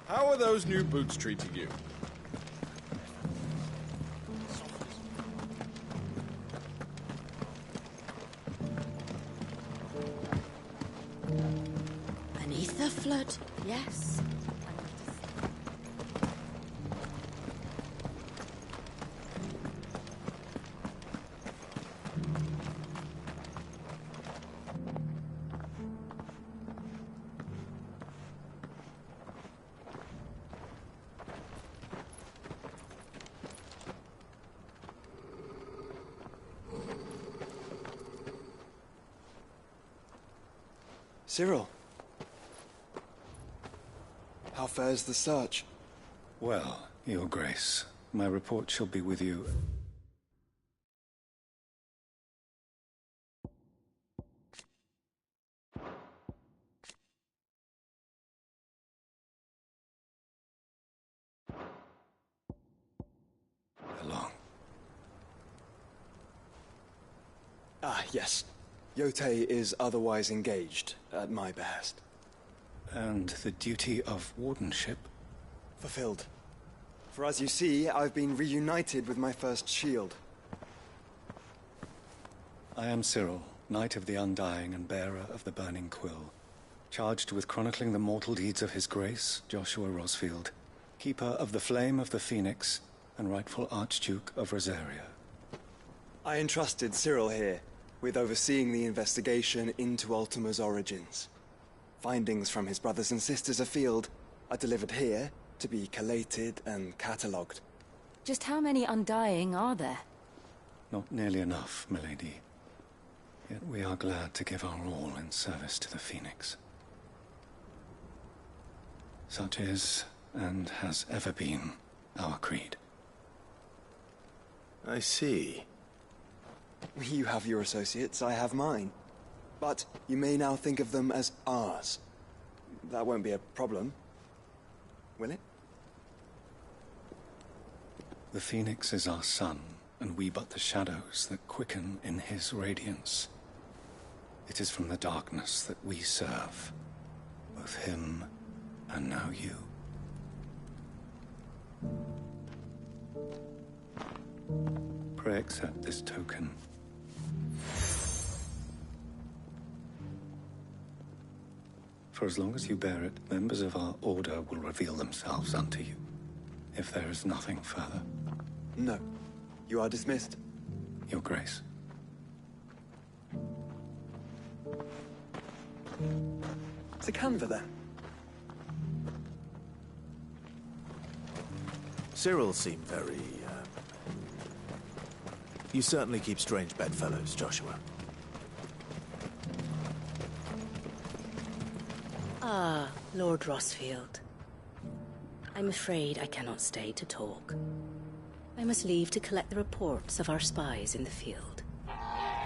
How are those new boots treating you? Beneath the flood, yes. Cyril. How fares the search? Well, Your Grace, my report shall be with you. Ah, yes. Yotei is otherwise engaged, at my behest. And the duty of wardenship? Fulfilled. For as you see, I've been reunited with my first shield. I am Cyril, Knight of the Undying and bearer of the Burning Quill, charged with chronicling the mortal deeds of His Grace, Joshua Rosfield, keeper of the Flame of the Phoenix and rightful Archduke of Rosaria. I entrusted Cyril here with overseeing the investigation into Ultima's origins. Findings from his brothers and sisters afield are delivered here to be collated and catalogued. Just how many Undying are there? Not nearly enough, milady. Yet we are glad to give our all in service to the Phoenix. Such is, and has ever been, our creed. I see. You have your associates, I have mine. But you may now think of them as ours. That won't be a problem, will it? The Phoenix is our sun, and we but the shadows that quicken in his radiance. It is from the darkness that we serve, both him and now you. Pray accept this token. For as long as you bear it, members of our order will reveal themselves unto you, if there is nothing further. No. You are dismissed. Your Grace. To Canva, then. Cyril seemed very, You certainly keep strange bedfellows, Joshua. Ah, Lord Rosfield. I'm afraid I cannot stay to talk. I must leave to collect the reports of our spies in the field.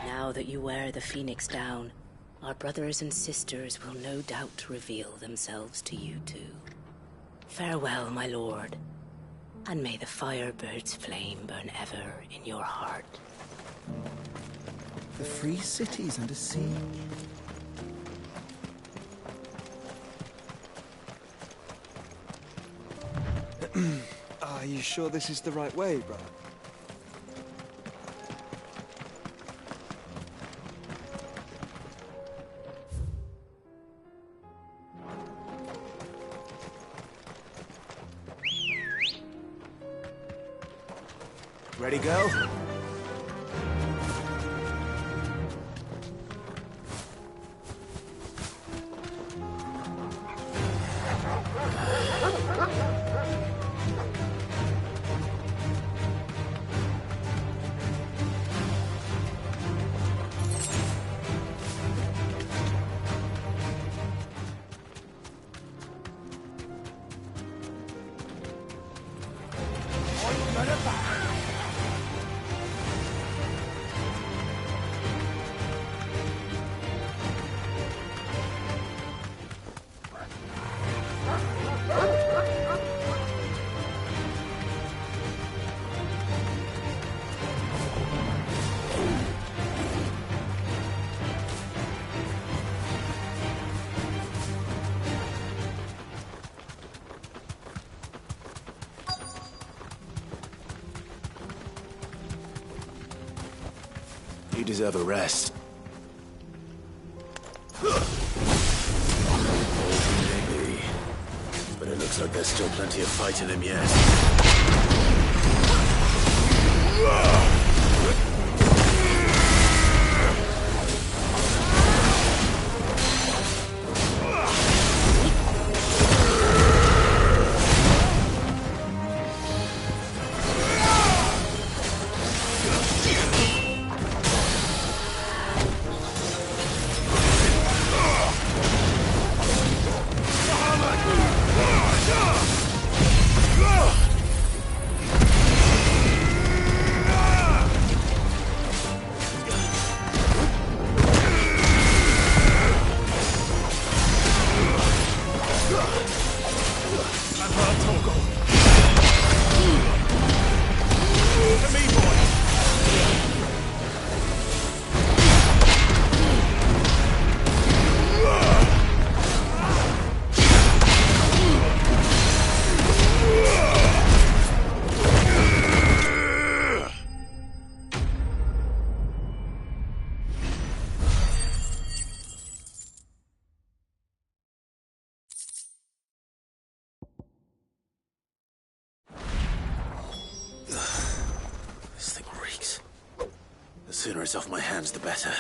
Now that you wear the Phoenix down, our brothers and sisters will no doubt reveal themselves to you too. Farewell, my lord, and may the Firebird's flame burn ever in your heart. The free city's under siege. Are you sure this is the right way, brother? Ready, go? You deserve a rest. Maybe. But it looks like there's still plenty of fight in him yet. Sooner it's off my hands, the better.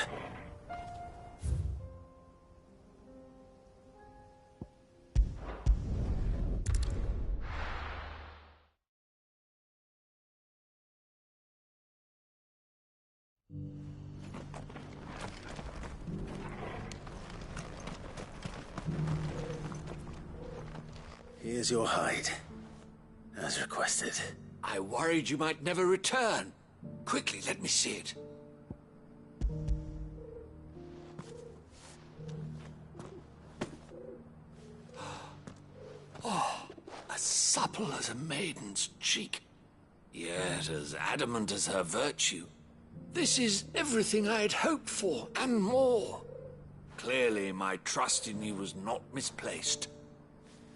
Here's your hide, as requested. I worried you might never return. Quickly, let me see it. Oh, as supple as a maiden's cheek, yet as adamant as her virtue. This is everything I had hoped for, and more. Clearly, my trust in you was not misplaced.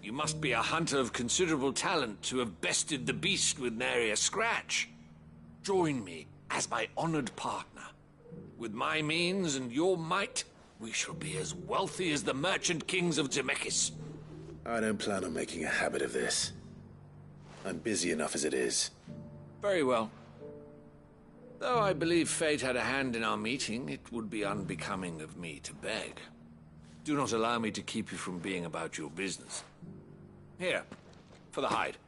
You must be a hunter of considerable talent to have bested the beast with nary a scratch. Join me as my honored partner. With my means and your might, we shall be as wealthy as the merchant kings of Zemeckis. I don't plan on making a habit of this. I'm busy enough as it is. Very well. Though I believe fate had a hand in our meeting, it would be unbecoming of me to beg. Do not allow me to keep you from being about your business. Here, for the hide.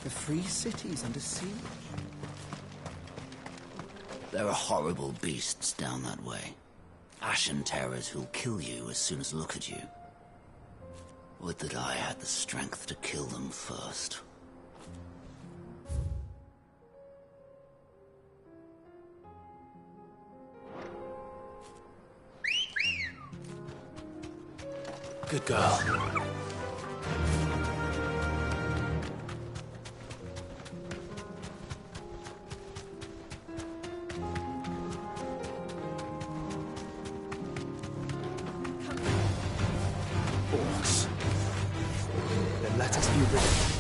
The free city's under siege. There are horrible beasts down that way. Ashen terrors who'll kill you as soon as look at you. Would that I had the strength to kill them first. Good girl. Orcs. Then let us be rid of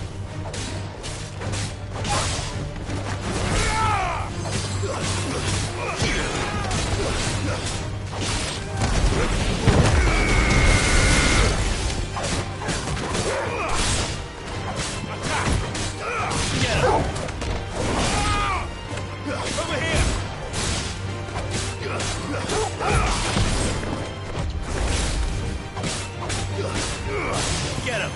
Get him!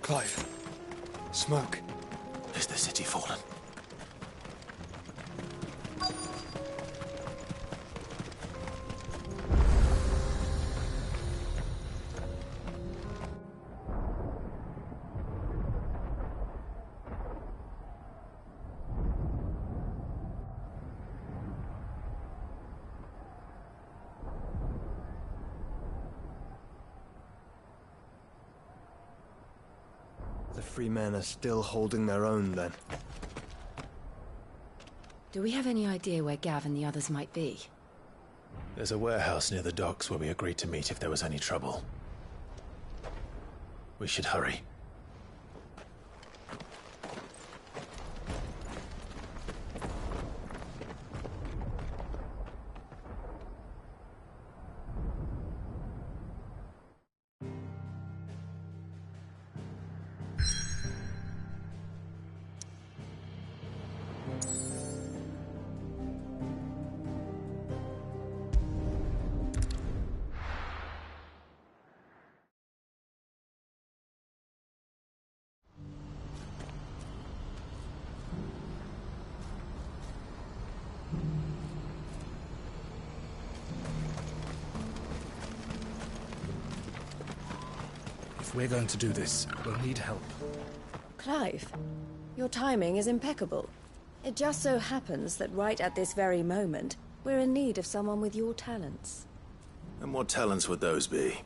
Clive. Smoke. Is the city fallen? The free men are still holding their own, then. Do we have any idea where Gav and the others might be? There's a warehouse near the docks where we agreed to meet if there was any trouble. We should hurry. If we're going to do this, we'll need help. Clive, your timing is impeccable. It just so happens that right at this very moment, we're in need of someone with your talents. And what talents would those be?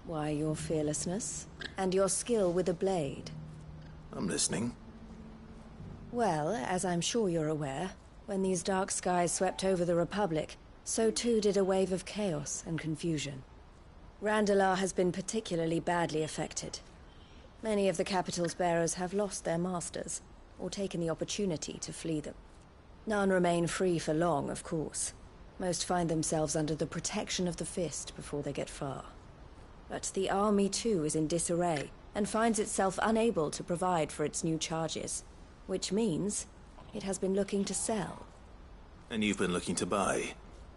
Why, your fearlessness, and your skill with a blade. I'm listening. Well, as I'm sure you're aware, when these dark skies swept over the Republic, so too did a wave of chaos and confusion. Randalar has been particularly badly affected. Many of the capital's bearers have lost their masters, or taken the opportunity to flee them. None remain free for long, of course. Most find themselves under the protection of the Fist before they get far. But the army too is in disarray, and finds itself unable to provide for its new charges. Which means it has been looking to sell. And you've been looking to buy,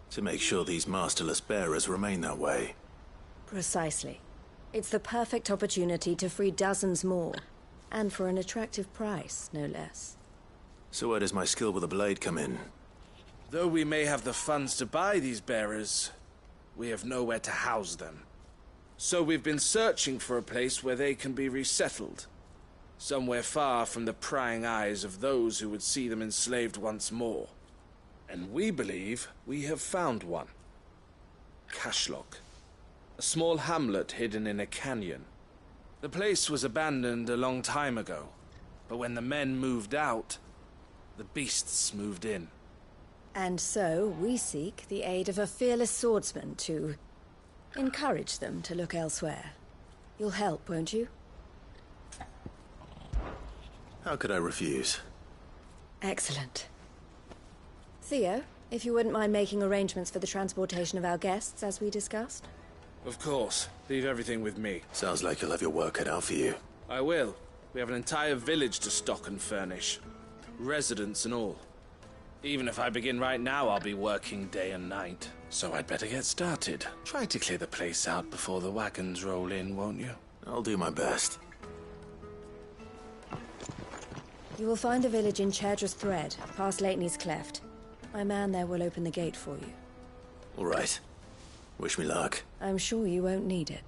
to make sure these masterless bearers remain that way. Precisely. It's the perfect opportunity to free dozens more, and for an attractive price, no less. So where does my skill with a blade come in? Though we may have the funds to buy these bearers, we have nowhere to house them. So we've been searching for a place where they can be resettled. Somewhere far from the prying eyes of those who would see them enslaved once more. And we believe we have found one. Cashlock. A small hamlet hidden in a canyon. The place was abandoned a long time ago, but when the men moved out, the beasts moved in. And so we seek the aid of a fearless swordsman to encourage them to look elsewhere. You'll help, won't you? How could I refuse? Excellent. Theo, if you wouldn't mind making arrangements for the transportation of our guests, as we discussed. Of course. Leave everything with me. Sounds like you'll have your work cut out for you. I will. We have an entire village to stock and furnish. Residents and all. Even if I begin right now, I'll be working day and night. So I'd better get started. Try to clear the place out before the wagons roll in, won't you? I'll do my best. You will find the village in Chairdra's Thread, past Lateney's Cleft. My man there will open the gate for you. All right. Wish me luck. I'm sure you won't need it.